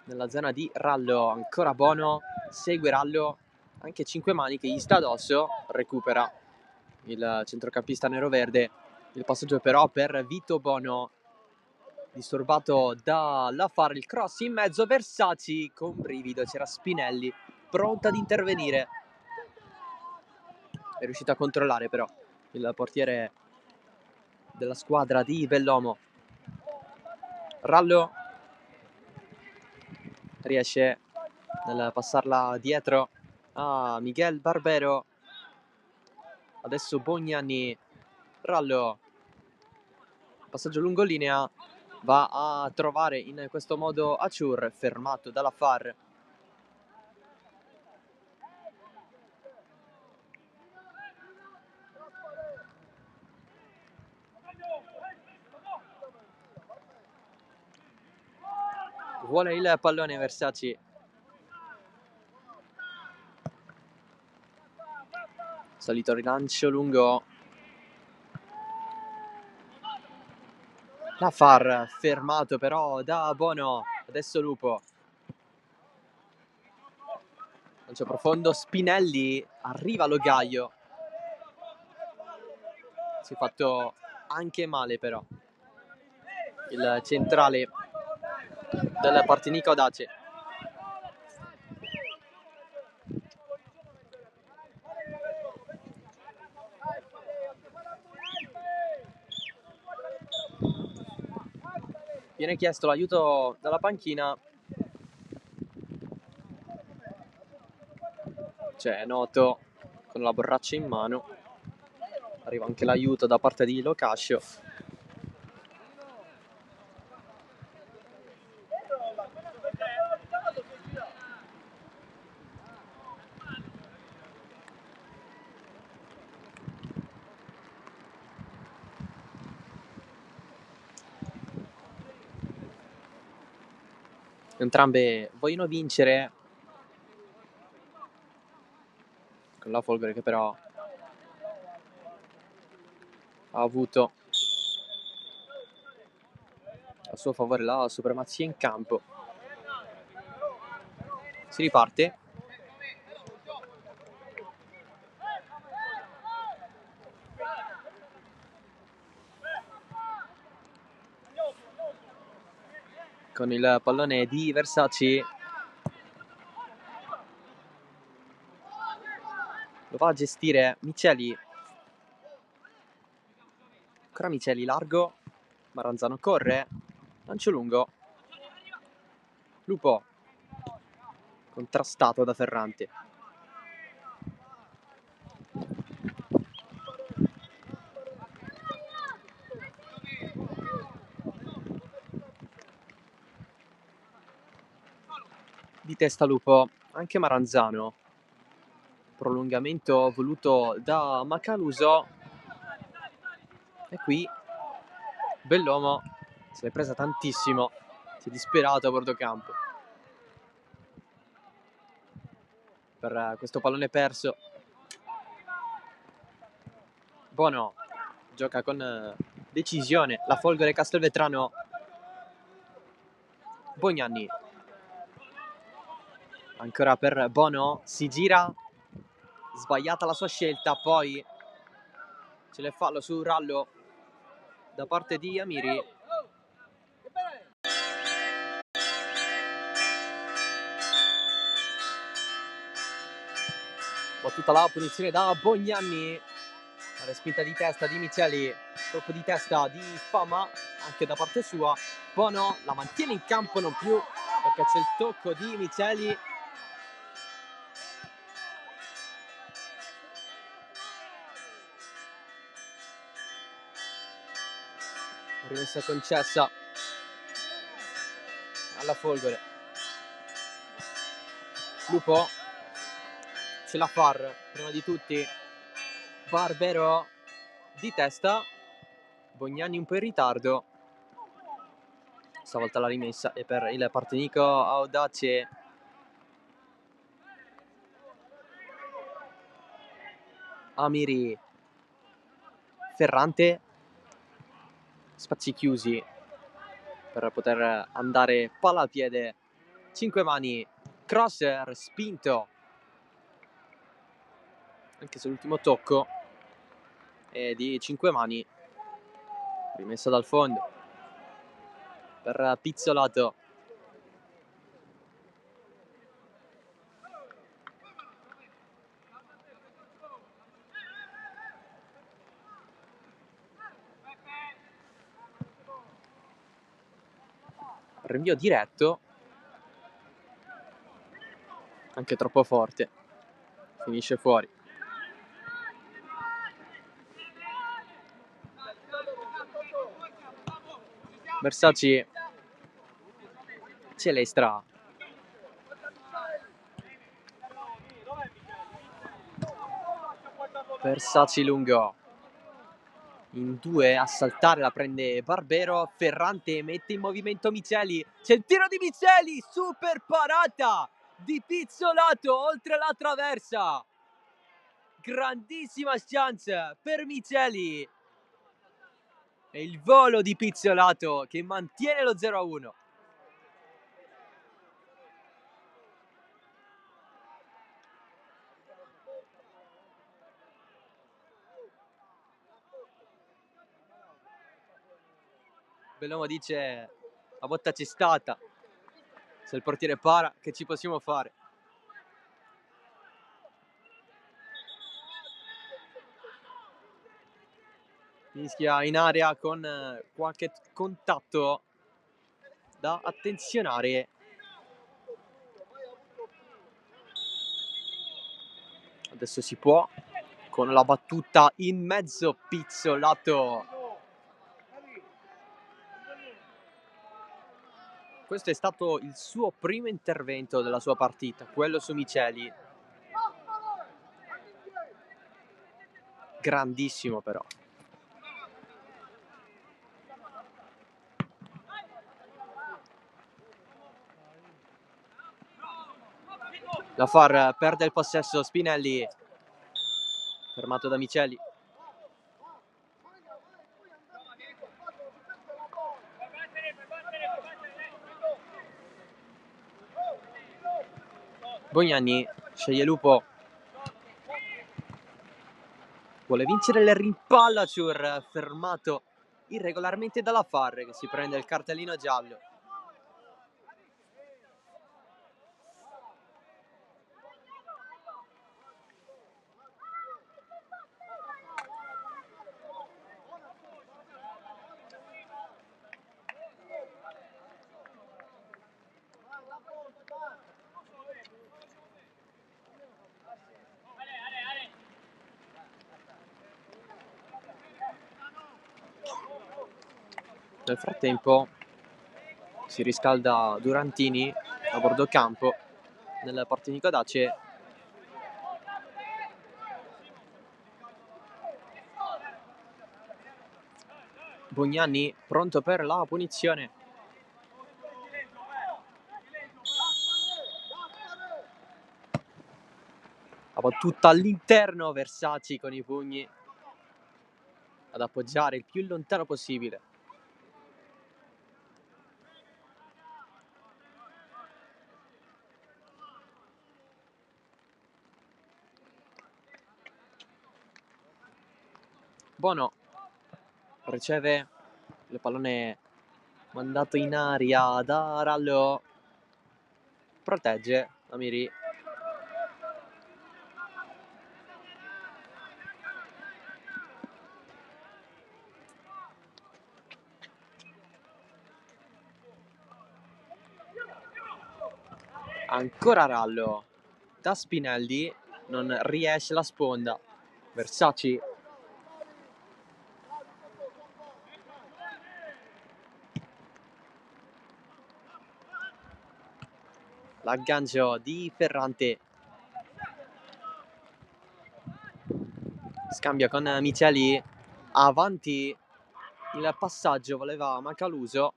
nella zona di Rallo, ancora Bono, segue Rallo, anche Cinquemani che gli sta addosso, recupera il centrocampista neroverde. Il passaggio però per Vito Bono, disturbato dalla Far, il cross in mezzo, Versaci con brivido, c'era Spinelli pronta ad intervenire, è riuscito a controllare però il portiere della squadra di Bellomo. Rallo riesce nel passarla dietro a Miguel Barbero, adesso Bognani, Rallo, passaggio lungolinea, va a trovare in questo modo Aciur, fermato dalla Far. Vuole il pallone Versaci. Solito rilancio lungo. La Far fermato però da Bono. Adesso Lupo. Lancio profondo. Spinelli. Arriva Logaio. Si è fatto anche male però il centrale del Partinico Audace. Viene chiesto l'aiuto dalla panchina. C'è Noto con la borraccia in mano. Arriva anche l'aiuto da parte di Locascio. Entrambe vogliono vincere, con la Folgore che però ha avuto a suo favore la supremazia in campo. Si riparte. Con il pallone di Versaci. Lo va a gestire Miceli. Ancora Miceli largo. Maranzano corre. Lancio lungo. Lupo. Contrastato da Ferrante. di testa Lupo, anche Maranzano. Prolungamento voluto da Macaluso. E qui Bellomo se l'è presa tantissimo, si è disperato a bordo campo per questo pallone perso. Bono gioca con decisione, la Folgore Castelvetrano. Bognanni ancora per Bono, si gira, sbagliata la sua scelta, poi ce l'è fallo su Rallo da parte di Amiri. Battuta la punizione da Bognanni, la respinta di testa di Miceli, colpo di testa di Fama anche da parte sua. Bono la mantiene in campo, non più, perché c'è il tocco di Miceli. Rimessa concessa alla Folgore. Lupo ce la far prima di tutti, Barbero di testa, Bognanni un po' in ritardo, stavolta la rimessa è per il Partinico Audace. Amiri, Ferrante, spazi chiusi per poter andare palla al piede, 5 mani, crosser spinto, anche se l'ultimo tocco è di 5 mani, rimessa dal fondo per Pizzolato. Rinvio diretto, anche troppo forte, finisce fuori. Versace Celestra, Versace lungo, in due a saltare, la prende Barbero, Ferrante mette in movimento Miceli, c'è il tiro di Miceli, super parata di Pizzolato oltre la traversa, grandissima chance per Miceli e il volo di Pizzolato che mantiene lo 0-1. Bellomo dice la botta c'è stata, se il portiere para che ci possiamo fare. Fischia in area con qualche contatto da attenzionare. Adesso si può, con la battuta in mezzo Pizzolato. Questo è stato il suo primo intervento della sua partita, quello su Miceli. Grandissimo però. La Far perde il possesso, Spinelli, fermato da Miceli. Bognanni sceglie Lupo, vuole vincere il rimpallacciur, fermato irregolarmente dalla Far che si prende il cartellino giallo. Nel frattempo si riscalda Durantini a bordo campo. nel Partinico Dace. Bugnanni pronto per la punizione. La battuta all'interno, Versace con i pugni ad appoggiare il più lontano possibile. Bono riceve il pallone mandato in aria da Rallo, protegge Amiri. Ancora Rallo da Spinelli, non riesce la sponda. Versace l'aggancio di Ferrante, scambia con Miceli, avanti il passaggio, voleva Macaluso,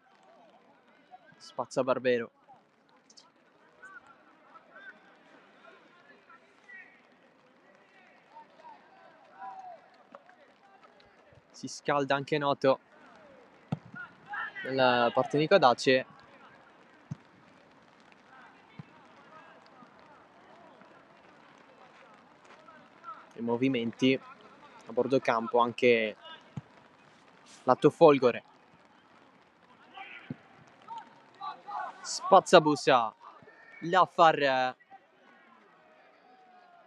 spazza Barbero. Si scalda anche Noto nel Partinico Dace. I movimenti a bordo campo anche lato Folgore. Spazzabussa, Laffar.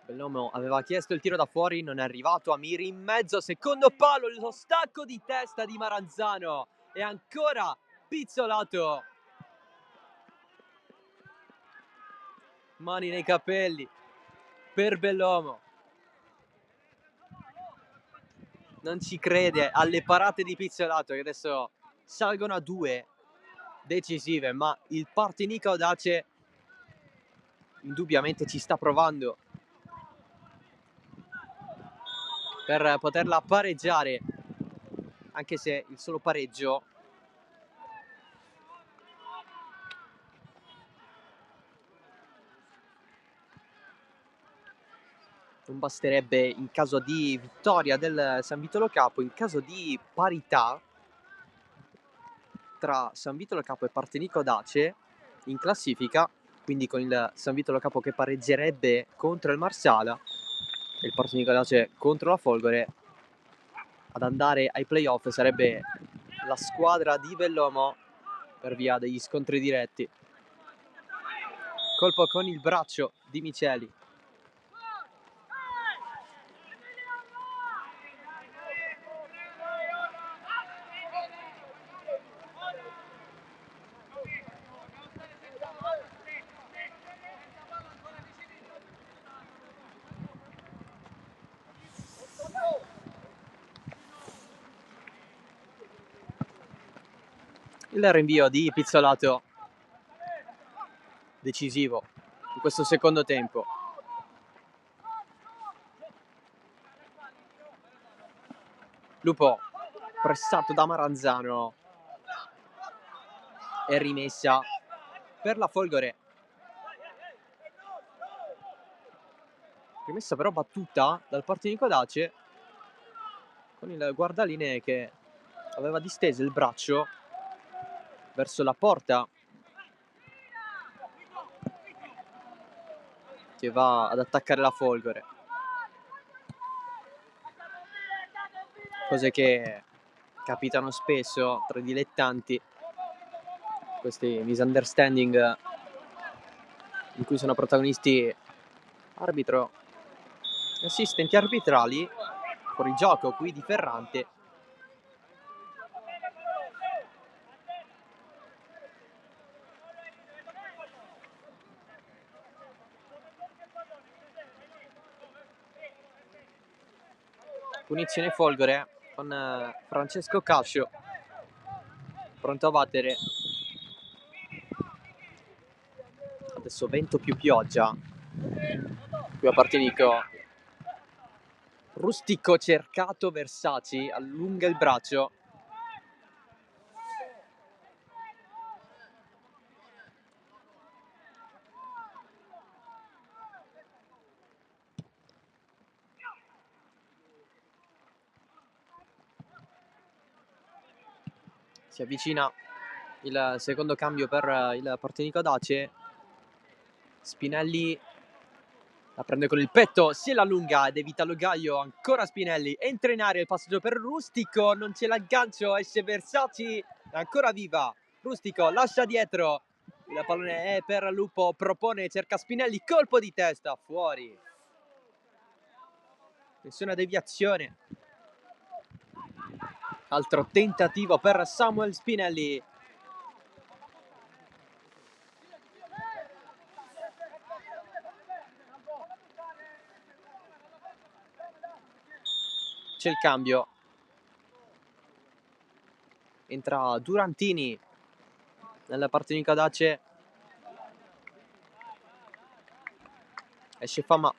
Bellomo aveva chiesto il tiro da fuori, non è arrivato. Amiri in mezzo, secondo palo, lo stacco di testa di Maranzano e ancora Pizzolato. Mani nei capelli per Bellomo. Non ci crede alle parate di Pizzolato, che adesso salgono a 2 decisive, ma il Partinico Dace indubbiamente ci sta provando per poterla pareggiare, anche se il solo pareggio non basterebbe in caso di vittoria del San Vitolo Capo. In caso di parità tra San Vitolo Capo e Partinico Dace in classifica, quindi con il San Vitolo Capo che pareggerebbe contro il Marsala e il Partinico Dace contro la Folgore, ad andare ai playoff sarebbe la squadra di Bellomo per via degli scontri diretti. Colpo con il braccio di Miceli. Il rinvio di Pizzolato decisivo in questo secondo tempo. Lupo pressato da Maranzano e rimessa per la Folgore. Rimessa però battuta dal Partinico Dace con il guardalinee che aveva disteso il braccio verso la porta che va ad attaccare la Folgore. Cose che capitano spesso tra i dilettanti, questi misunderstanding in cui sono protagonisti arbitro e assistenti arbitrali. Fuori gioco qui di Ferrante. Punizione Folgore con Francesco Cascio pronto a battere. Ad Adesso vento più pioggia. Qui a Partinico. Rustico cercato, Versaci allunga il braccio. Si avvicina il secondo cambio per il Partinico Dace. Spinelli la prende con il petto, se la allunga ed evita Logaio. Ancora Spinelli, entra in area il passaggio per Rustico, non c'è l'aggancio, esce Versaci, ancora viva. Rustico lascia dietro, il pallone è per Lupo, propone, cerca Spinelli, colpo di testa, fuori. Nessuna deviazione. Altro tentativo per Samuel Spinelli. C'è il cambio. Entra Durantini nella Partinico Dace. Esce Fama.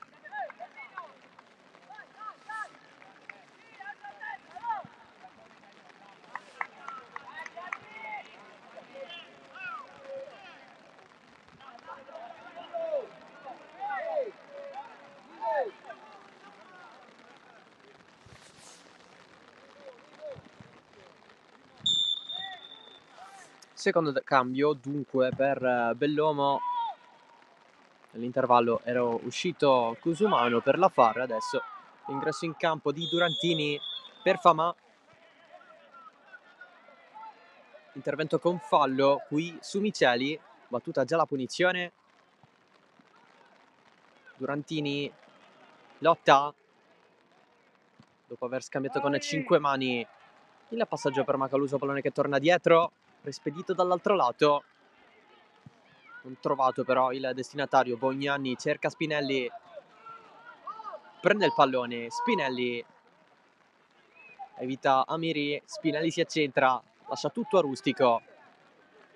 Secondo cambio dunque per Bellomo. Nell'intervallo era uscito Cusumano per la Far. Adesso l'ingresso in campo di Durantini per Fama. Intervento con fallo qui su Miceli. Battuta già la punizione. Durantini lotta. Dopo aver scambiato con 5 mani il passaggio per Macaluso, pallone che torna dietro. Rispedito dall'altro lato. Non trovato però il destinatario. Bognani cerca Spinelli. Prende il pallone. Spinelli evita Amiri. Spinelli si accentra. Lascia tutto a Rustico.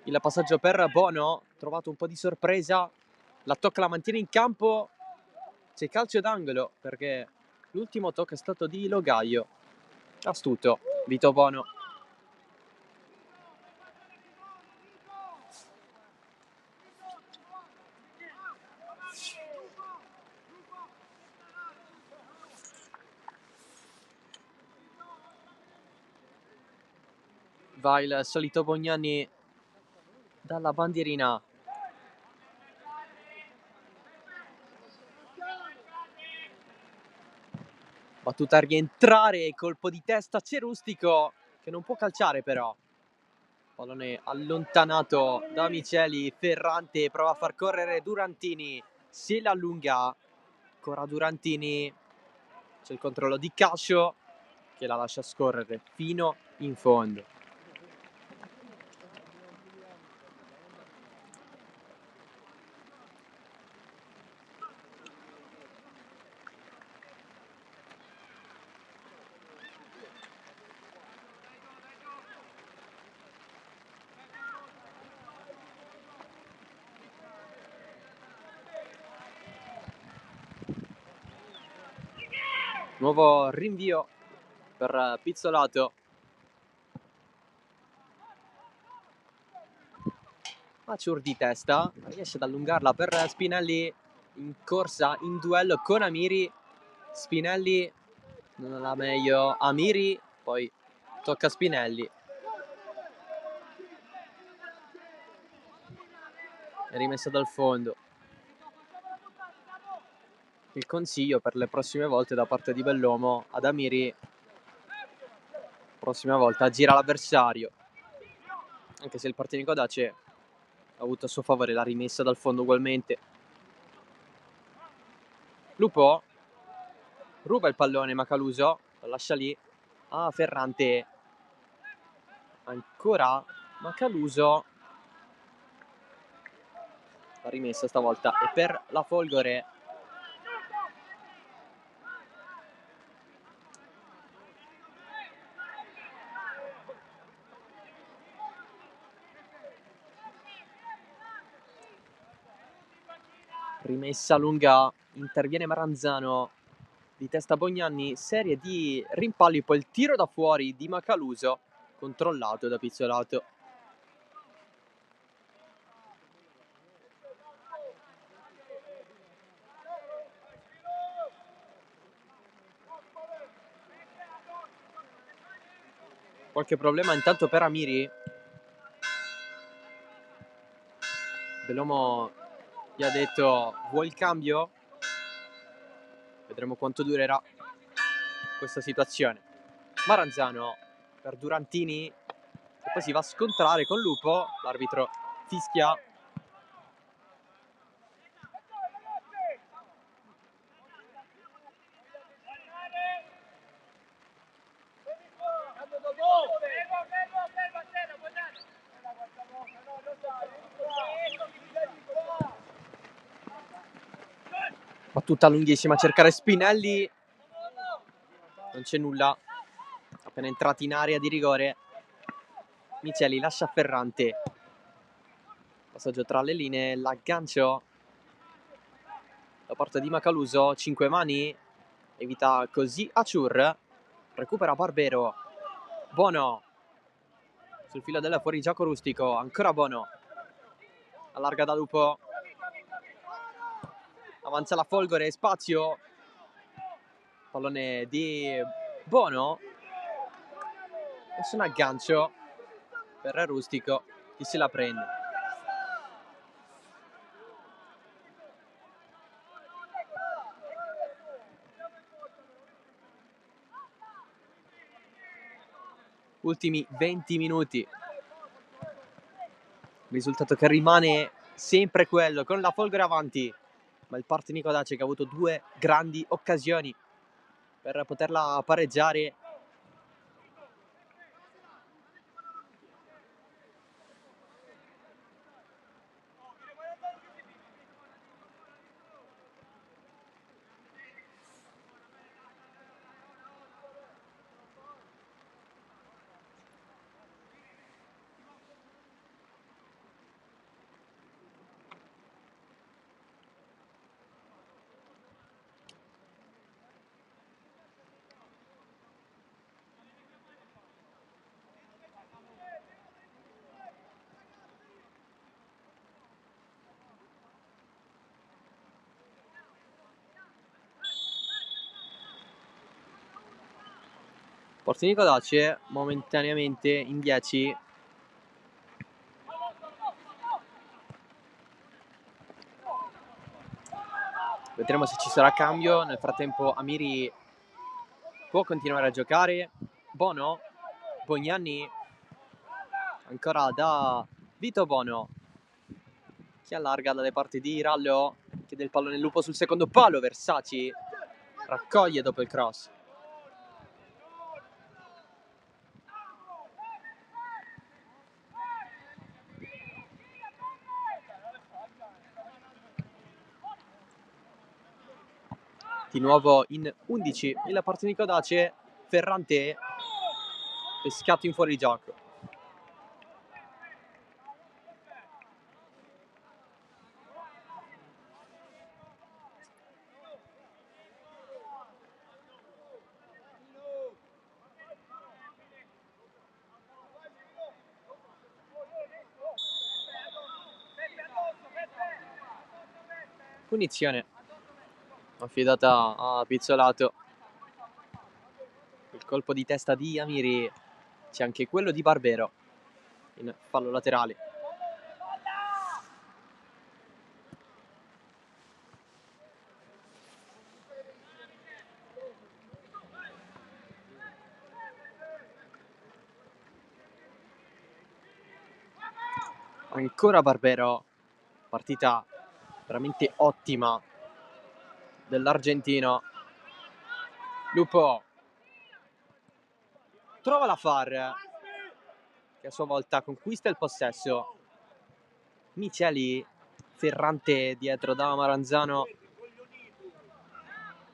Il passaggio per Bono. Trovato un po' di sorpresa. La tocca, la mantiene in campo. C'è calcio d'angolo perché l'ultimo tocco è stato di Logaio. Astuto Vito Bono. Va il solito Bognani dalla bandierina. Battuta a rientrare, colpo di testa, c'è Rustico che non può calciare però. Pallone allontanato da Miceli. Ferrante prova a far correre Durantini, se la allunga. Ancora Durantini, c'è il controllo di Cascio che la lascia scorrere fino in fondo. Nuovo rinvio per Pizzolato. Maciur di testa, riesce ad allungarla per Spinelli in corsa, in duello con Amiri. Spinelli non la meglio, Amiri, poi tocca a Spinelli. È rimessa dal fondo. Il consiglio per le prossime volte da parte di Bellomo ad Amiri, prossima volta gira l'avversario, anche se il Partinico Dace ha avuto a suo favore la rimessa dal fondo ugualmente. Lupo ruba il pallone, Macaluso lo lascia lì a Ferrante. Ancora Macaluso. La rimessa stavolta è per la Folgore. Rimessa lunga, interviene Maranzano, di testa Bognanni, serie di rimpalli, poi il tiro da fuori di Macaluso, controllato da Pizzolato. Qualche problema intanto per Amiri. Bellomo gli ha detto: vuoi il cambio? Vedremo quanto durerà questa situazione. Maranzano per Durantini, e poi si va a scontrare con Lupo. L'arbitro fischia. Battuta lunghissima a cercare Spinelli, non c'è nulla, appena entrati in area di rigore. Miceli lascia Ferrante, passaggio tra le linee, l'aggancio da parte di Macaluso, 5 mani, evita così Aciur, recupera Barbero, Bono sul filo del fuorigioco Rustico, ancora Bono, allarga da Lupo, avanza la Folgore, spazio, pallone di Bono, nessun aggancio per Rustico, chi se la prende. Ultimi 20 minuti, risultato che rimane sempre quello, con la Folgore avanti, ma il Partinico Dace che ha avuto 2 grandi occasioni per poterla pareggiare. Partinico Dace momentaneamente in 10. Vedremo se ci sarà cambio. Nel frattempo Amiri può continuare a giocare. Bono, Bognanni, ancora da Vito Bono, che allarga dalle parti di Rallo, chiede il pallone Lupo sul secondo palo. Versaci raccoglie dopo il cross. Di nuovo in 11 il Partinico Dace, Ferrante pescato in fuorigioco. Punizione affidata a Pizzolato. Il colpo di testa di Amiri, c'è anche quello di Barbero in fallo laterale. Ancora Barbero, partita veramente ottima dell'argentino. Lupo trova la Far, che a sua volta conquista il possesso. Miceli, Ferrante dietro da Maranzano,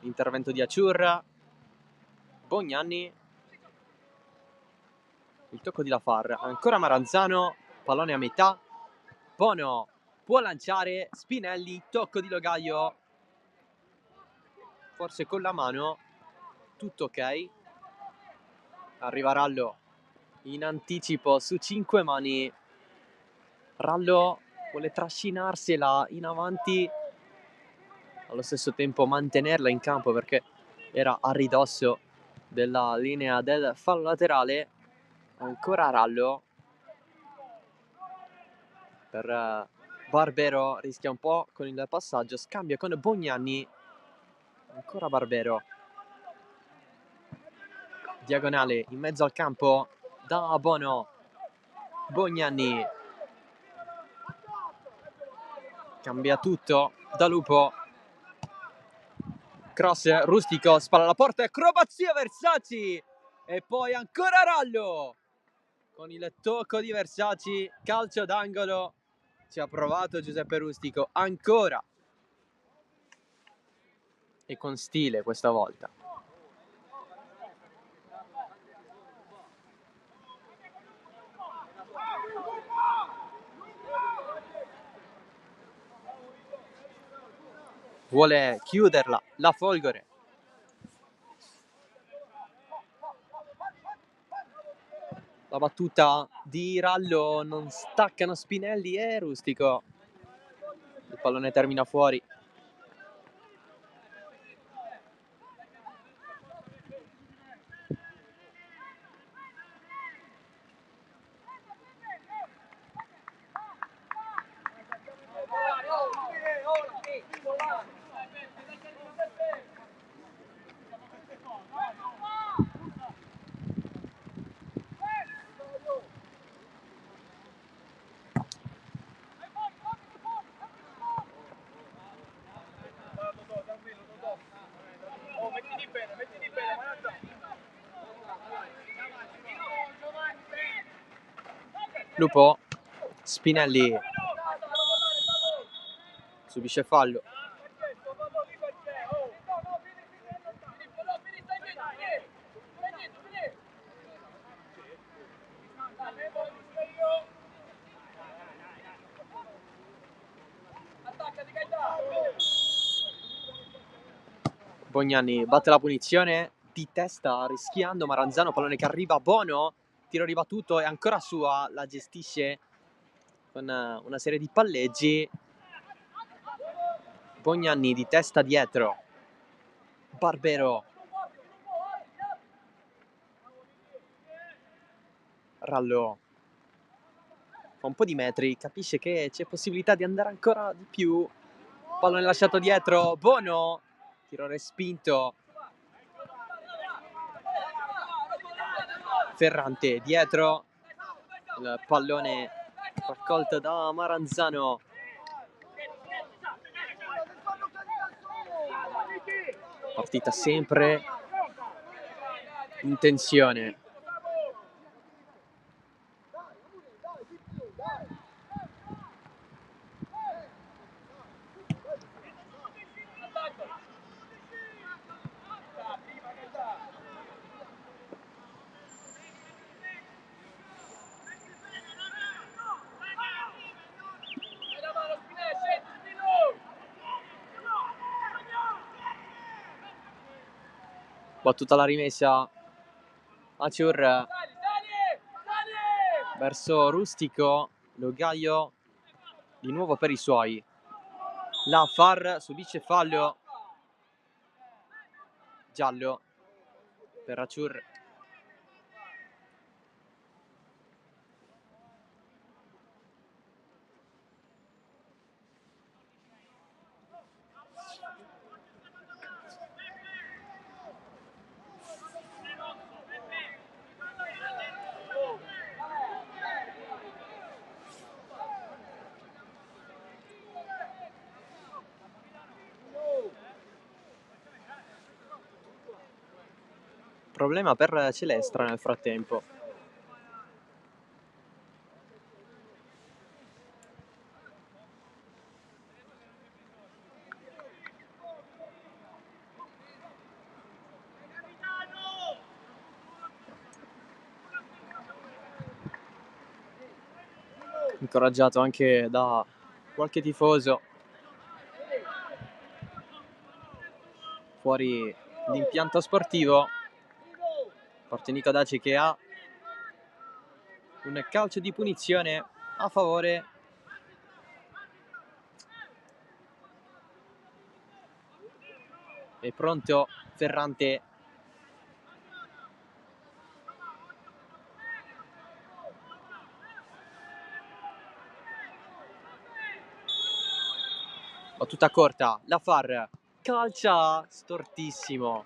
intervento di Aciur, Bognanni, il tocco di La Far, ancora Maranzano, pallone a metà, Bono può lanciare Spinelli, tocco di Logaio, forse con la mano, tutto ok. Arriva Rallo in anticipo su 5 mani. Rallo vuole trascinarsela in avanti, allo stesso tempo mantenerla in campo perché era a ridosso della linea del fallo laterale. Ancora Rallo per Barbero, rischia un po' con il passaggio, scambia con Bognanni, ancora Barbero, diagonale in mezzo al campo da Bono, Bognanni, cambia tutto da Lupo, cross Rustico, spalla alla porta, acrobazia Versace e poi ancora Rallo con il tocco di Versace, calcio d'angolo, ci ha provato Giuseppe Rustico ancora e con stile questa volta. Vuole chiuderla la Folgore. La battuta di Rallo, non staccano Spinelli e Rustico. Il pallone termina fuori. Lupo, Spinelli subisce fallo. Bognanni batte la punizione di testa rischiando Maranzano, pallone che arriva, Bono, tiro ribattuto e ancora sua, la gestisce con una serie di palleggi. Bognanni di testa dietro, Barbero, Rallo fa un po' di metri, capisce che c'è possibilità di andare ancora di più, pallone lasciato dietro, Bono, tiro respinto, Ferrante dietro, il pallone raccolto da Maranzano. Partita sempre in tensione. Battuta la rimessa, Aciur verso Rustico, Logaio di nuovo per i suoi. La Far subisce fallo, giallo per Aciur. Problema per Celestra nel frattempo. Incoraggiato anche da qualche tifoso fuori l'impianto sportivo. Partinico Daci che ha un calcio di punizione a favore è pronto Ferrante. Battuta corta, la Far calcia stortissimo.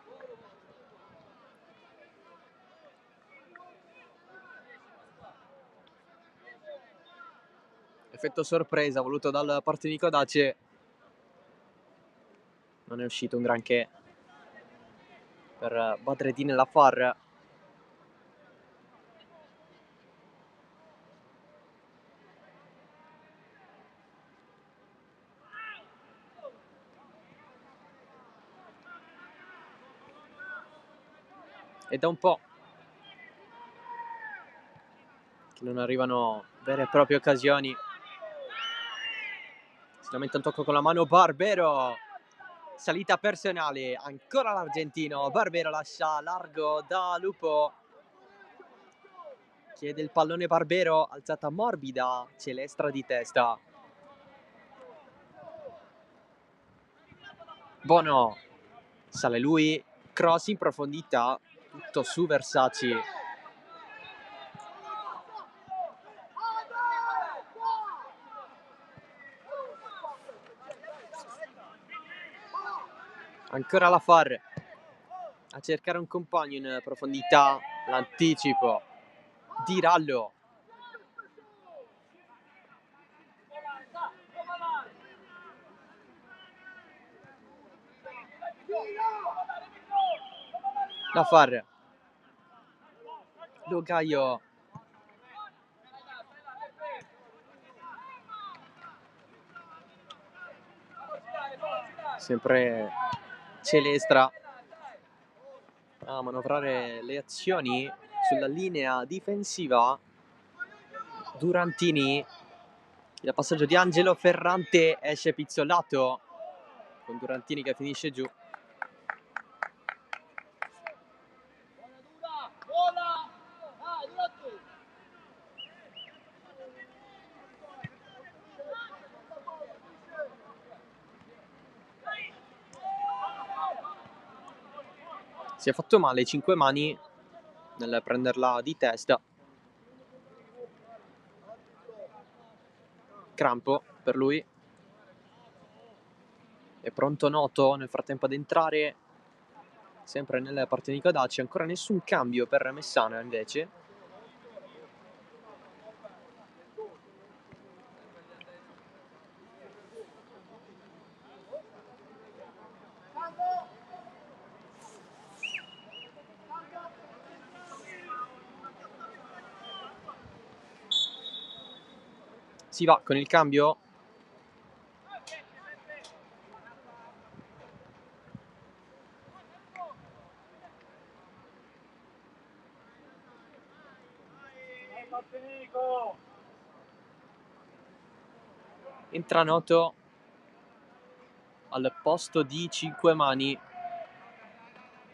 Effetto sorpresa voluto dal Partinico Dace. Non è uscito un granché per Badreddin La Far. E da un po' che non arrivano vere e proprie occasioni. Si lamenta un tocco con la mano Barbero. Salita personale, ancora l'argentino. Barbero lascia largo da Lupo. Chiede il pallone Barbero, alzata morbida, Celestra di testa. Bono, sale lui, cross in profondità, tutto su Versace. Ancora la Far a cercare un compagno in profondità, l'anticipo di Rallo. La Far, Logaio, sempre Celestra a manovrare le azioni sulla linea difensiva. Durantini, il passaggio di Angelo, Ferrante esce pizzolato con Durantini che finisce giù. Si è fatto male 5 mani nel prenderla di testa. Crampo per lui. È pronto Noto nel frattempo ad entrare sempre nel Partinico Daci. Ancora nessun cambio per Messana invece. Si va con il cambio. Entra Noto al posto di 5 mani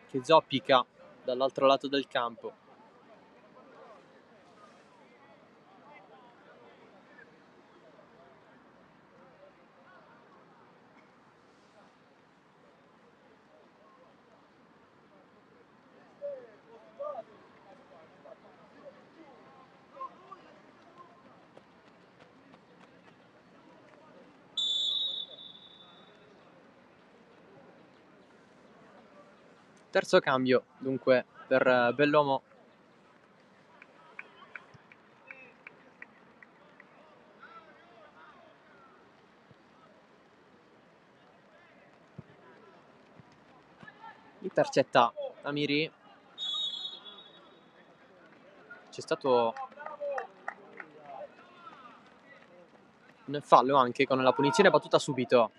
che zoppica dall'altro lato del campo. Terzo cambio dunque per Bellomo. Intercetta Amiri. C'è stato un fallo anche con la punizione battuta subito.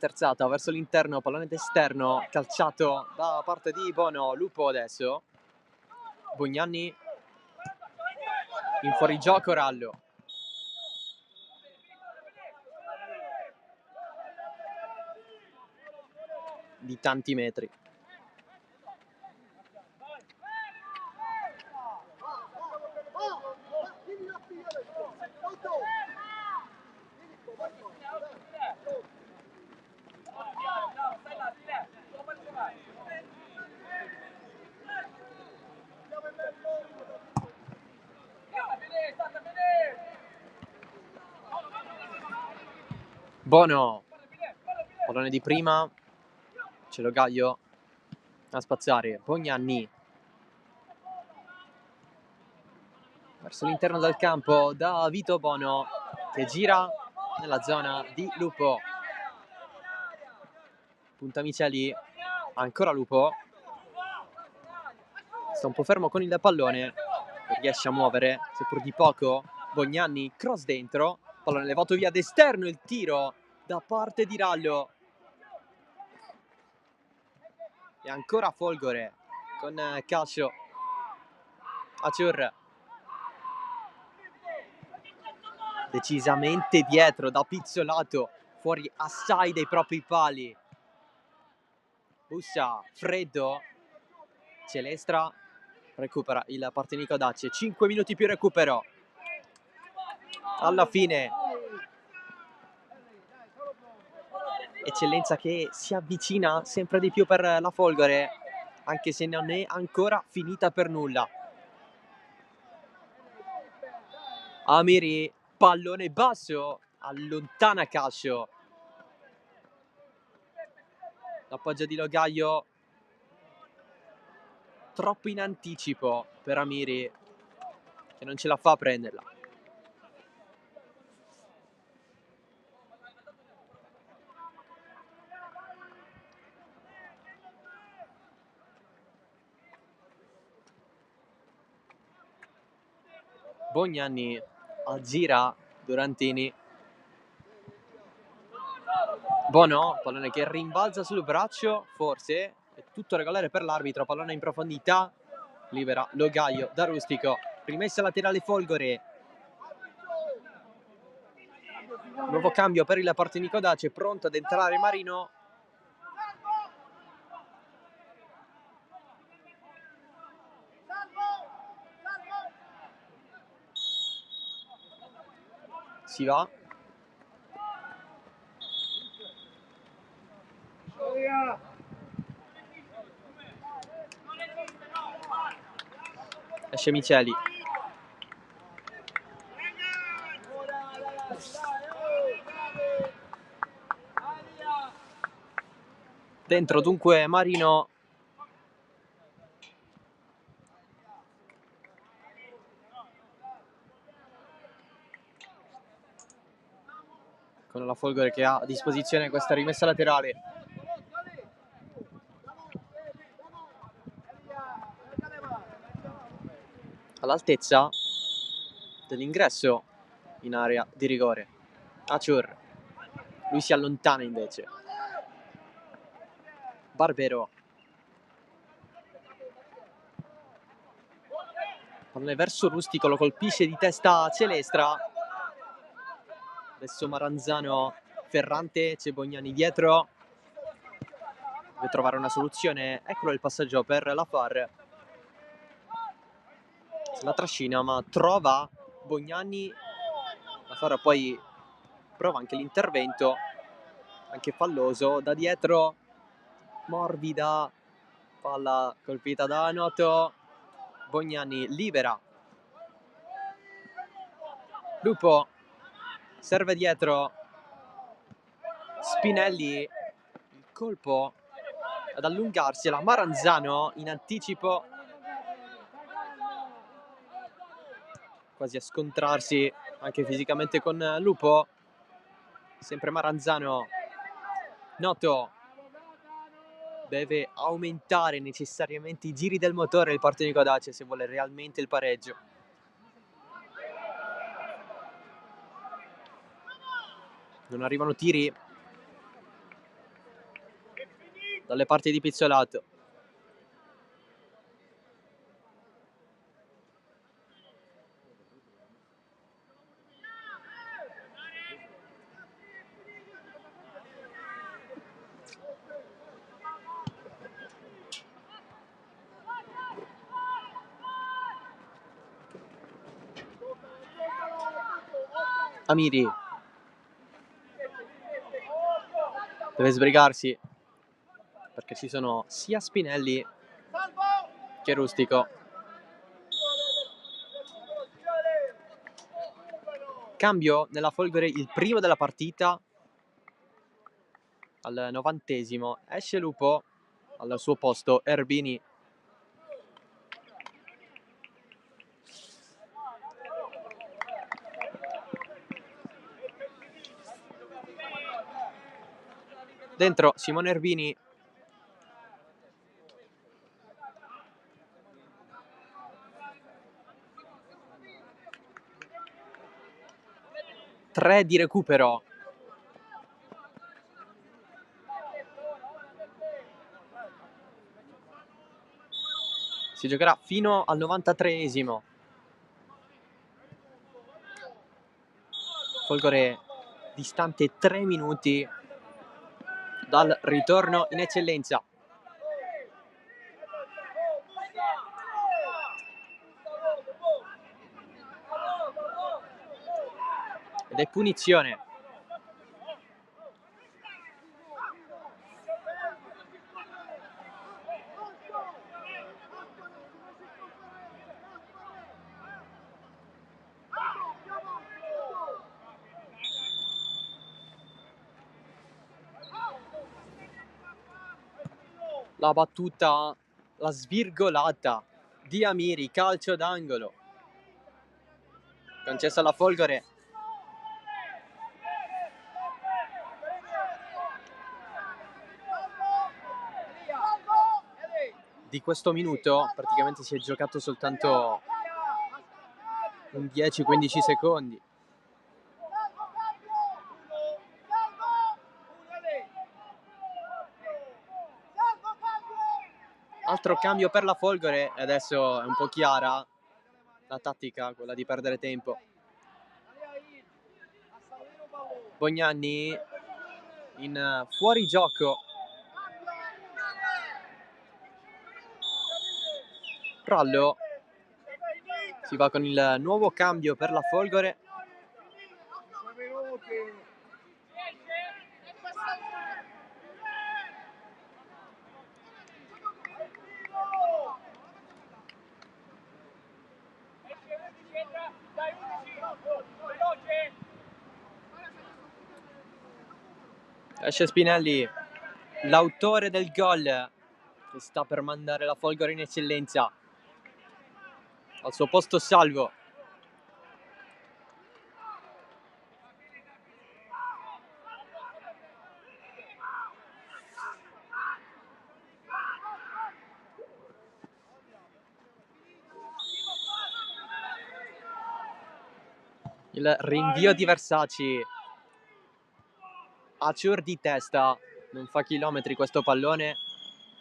Sterzata verso l'interno, pallone d'esterno, calciato da parte di Bono. Lupo adesso. Bugnanni in fuorigioco, Rallo. di tanti metri. Bono, pallone di prima, c'è Logaio a spazzare, Bognanni verso l'interno del campo da Vito Bono che gira nella zona di Lupo. Punta Miceli, ancora Lupo, sta un po' fermo con il pallone, non riesce a muovere, seppur di poco. Bognanni, cross dentro, pallone levato via d'esterno, il tiro da parte di Rallo. E ancora Folgore con calcio Acur. Decisamente dietro, da pizzolato, fuori assai dai propri pali. Bussa, freddo, Celestra recupera il Partinico Dace, 5 minuti più recupero. Alla fine Eccellenza che si avvicina sempre di più per la Folgore, anche se non è ancora finita per nulla. Amiri, pallone basso, allontana Cascio. L'appoggio di Logaio troppo in anticipo per Amiri, che non ce la fa a prenderla. Bognanni aggira Durantini. Bono, pallone che rimbalza sul braccio, forse è tutto regolare per l'arbitro, pallone in profondità, libera Logaio da Rustico, rimessa laterale Folgore. Nuovo cambio per il Partinico Dace, pronto ad entrare Marino. Si va. Esce Miceli. Dentro dunque Marino. Con la Folgore che ha a disposizione questa rimessa laterale. All'altezza dell'ingresso in area di rigore. Acur. Lui si allontana invece. Barbero. Pallone verso Rustico, lo colpisce di testa Celestra. Adesso Maranzano, Ferrante, c'è Bognani dietro. Deve trovare una soluzione. Eccolo il passaggio per la Far. Se la trascina ma trova Bognani. La Far poi prova anche l'intervento, anche falloso. Da dietro, morbida, palla colpita da Noto. Bognani libera. Lupo serve dietro. Spinelli, il colpo ad allungarsela. Maranzano in anticipo, quasi a scontrarsi anche fisicamente con Lupo. Sempre Maranzano. Noto deve aumentare necessariamente i giri del motore il Partinico Dace se vuole realmente il pareggio. Non arrivano tiri dalle parti di Pizzolato. Amiri deve sbrigarsi perché ci sono sia Spinelli che Rustico. Cambio nella Folgore, il primo della partita al 90esimo. Esce Lupo, al suo posto Erbini. Dentro Simone Erbini. Tre di recupero. Si giocherà fino al 93esimo. Folgore distante 3 minuti dal ritorno in eccellenza. Ed è punizione. La battuta, la svirgolata di Amiri, calcio d'angolo. Concessa alla Folgore. Di questo minuto praticamente si è giocato soltanto un 10-15 secondi. Altro cambio per la Folgore, e adesso è un po' chiara la tattica, quella di perdere tempo. Bognanni in fuorigioco. Prallo si va con il nuovo cambio per la Folgore. Esce Spinelli, l'autore del gol, che sta per mandare la Folgore in eccellenza. Al suo posto Salvo. Il rinvio di Versaci. Aciur di testa, non fa chilometri questo pallone.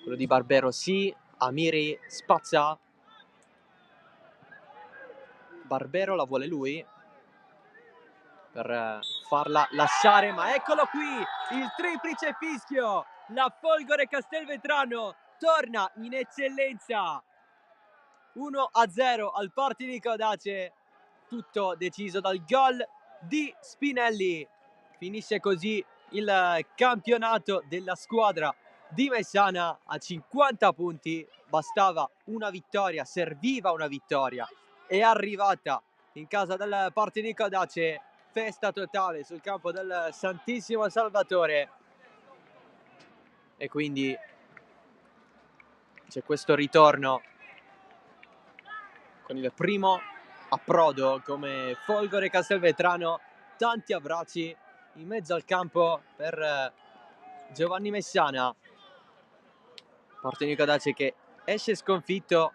Quello di Barbero sì, Amiri spazza. Barbero la vuole lui per farla lasciare, ma eccolo qui, il triplice fischio. La Folgore Castelvetrano torna in eccellenza. 1-0 al Partinico Dace, tutto deciso dal gol di Spinelli. Finisce così il campionato della squadra di Messana a 50 punti. Bastava una vittoria, serviva una vittoria. È arrivata in casa del Partinico Dace. Festa totale sul campo del Santissimo Salvatore. E quindi c'è questo ritorno con il primo approdo come Folgore Castelvetrano. Tanti abbracci in mezzo al campo per Giovanni Messana. Partinico Dace che esce sconfitto.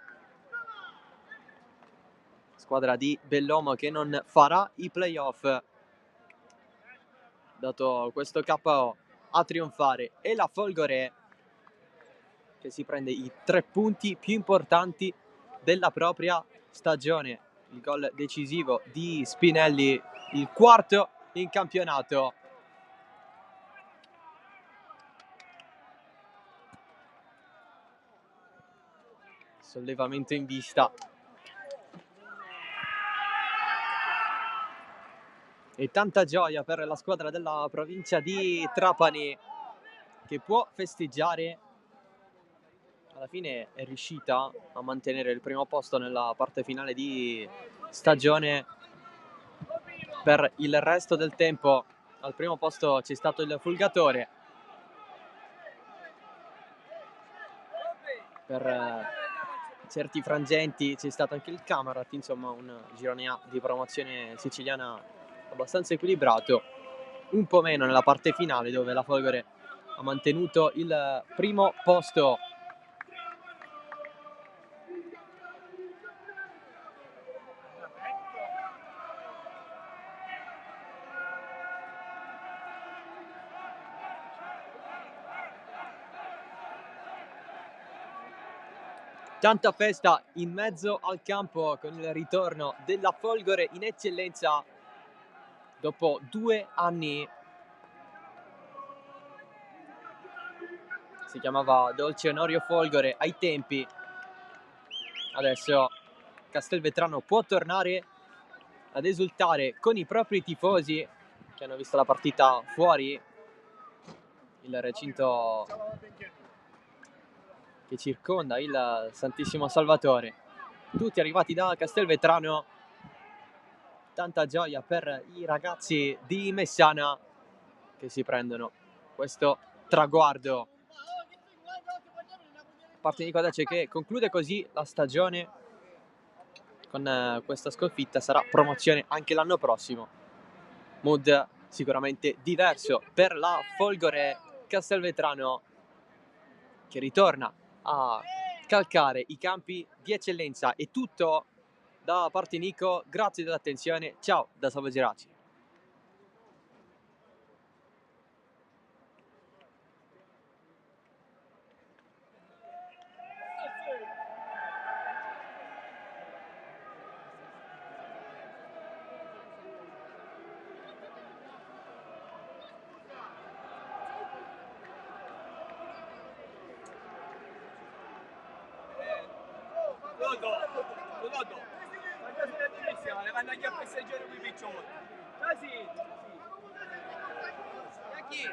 Squadra di Bellomo che non farà i playoff, dato questo KO a trionfare. E la Folgore che si prende i 3 punti più importanti della propria stagione. Il gol decisivo di Spinelli, il quarto in campionato. Sollevamento in vista. E tanta gioia per la squadra della provincia di Trapani, che può festeggiare. Alla fine è riuscita a mantenere il primo posto nella parte finale di stagione. Per il resto del tempo al primo posto c'è stato il Fulgatore. Per certi frangenti c'è stato anche il Camarat, insomma un girone A di promozione siciliana abbastanza equilibrato, un po' meno nella parte finale dove la Folgore ha mantenuto il primo posto. Tanta festa in mezzo al campo con il ritorno della Folgore in eccellenza dopo 2 anni. Si chiamava Dolce Onorio Folgore ai tempi. Adesso Castelvetrano può tornare ad esultare con i propri tifosi che hanno visto la partita fuori il recinto che circonda il Santissimo Salvatore. Tutti arrivati da Castelvetrano, tanta gioia per i ragazzi di Messana che si prendono questo traguardo. Partinico Adace che conclude così la stagione con questa sconfitta, sarà promozione anche l'anno prossimo. Mood sicuramente diverso per la Folgore Castelvetrano, che ritorna a calcare i campi di eccellenza. È tutto da parte Nico, grazie dell'attenzione, ciao da Salvo Geraci. Le vanno a festeggiare con i piccioni. Così. Chi?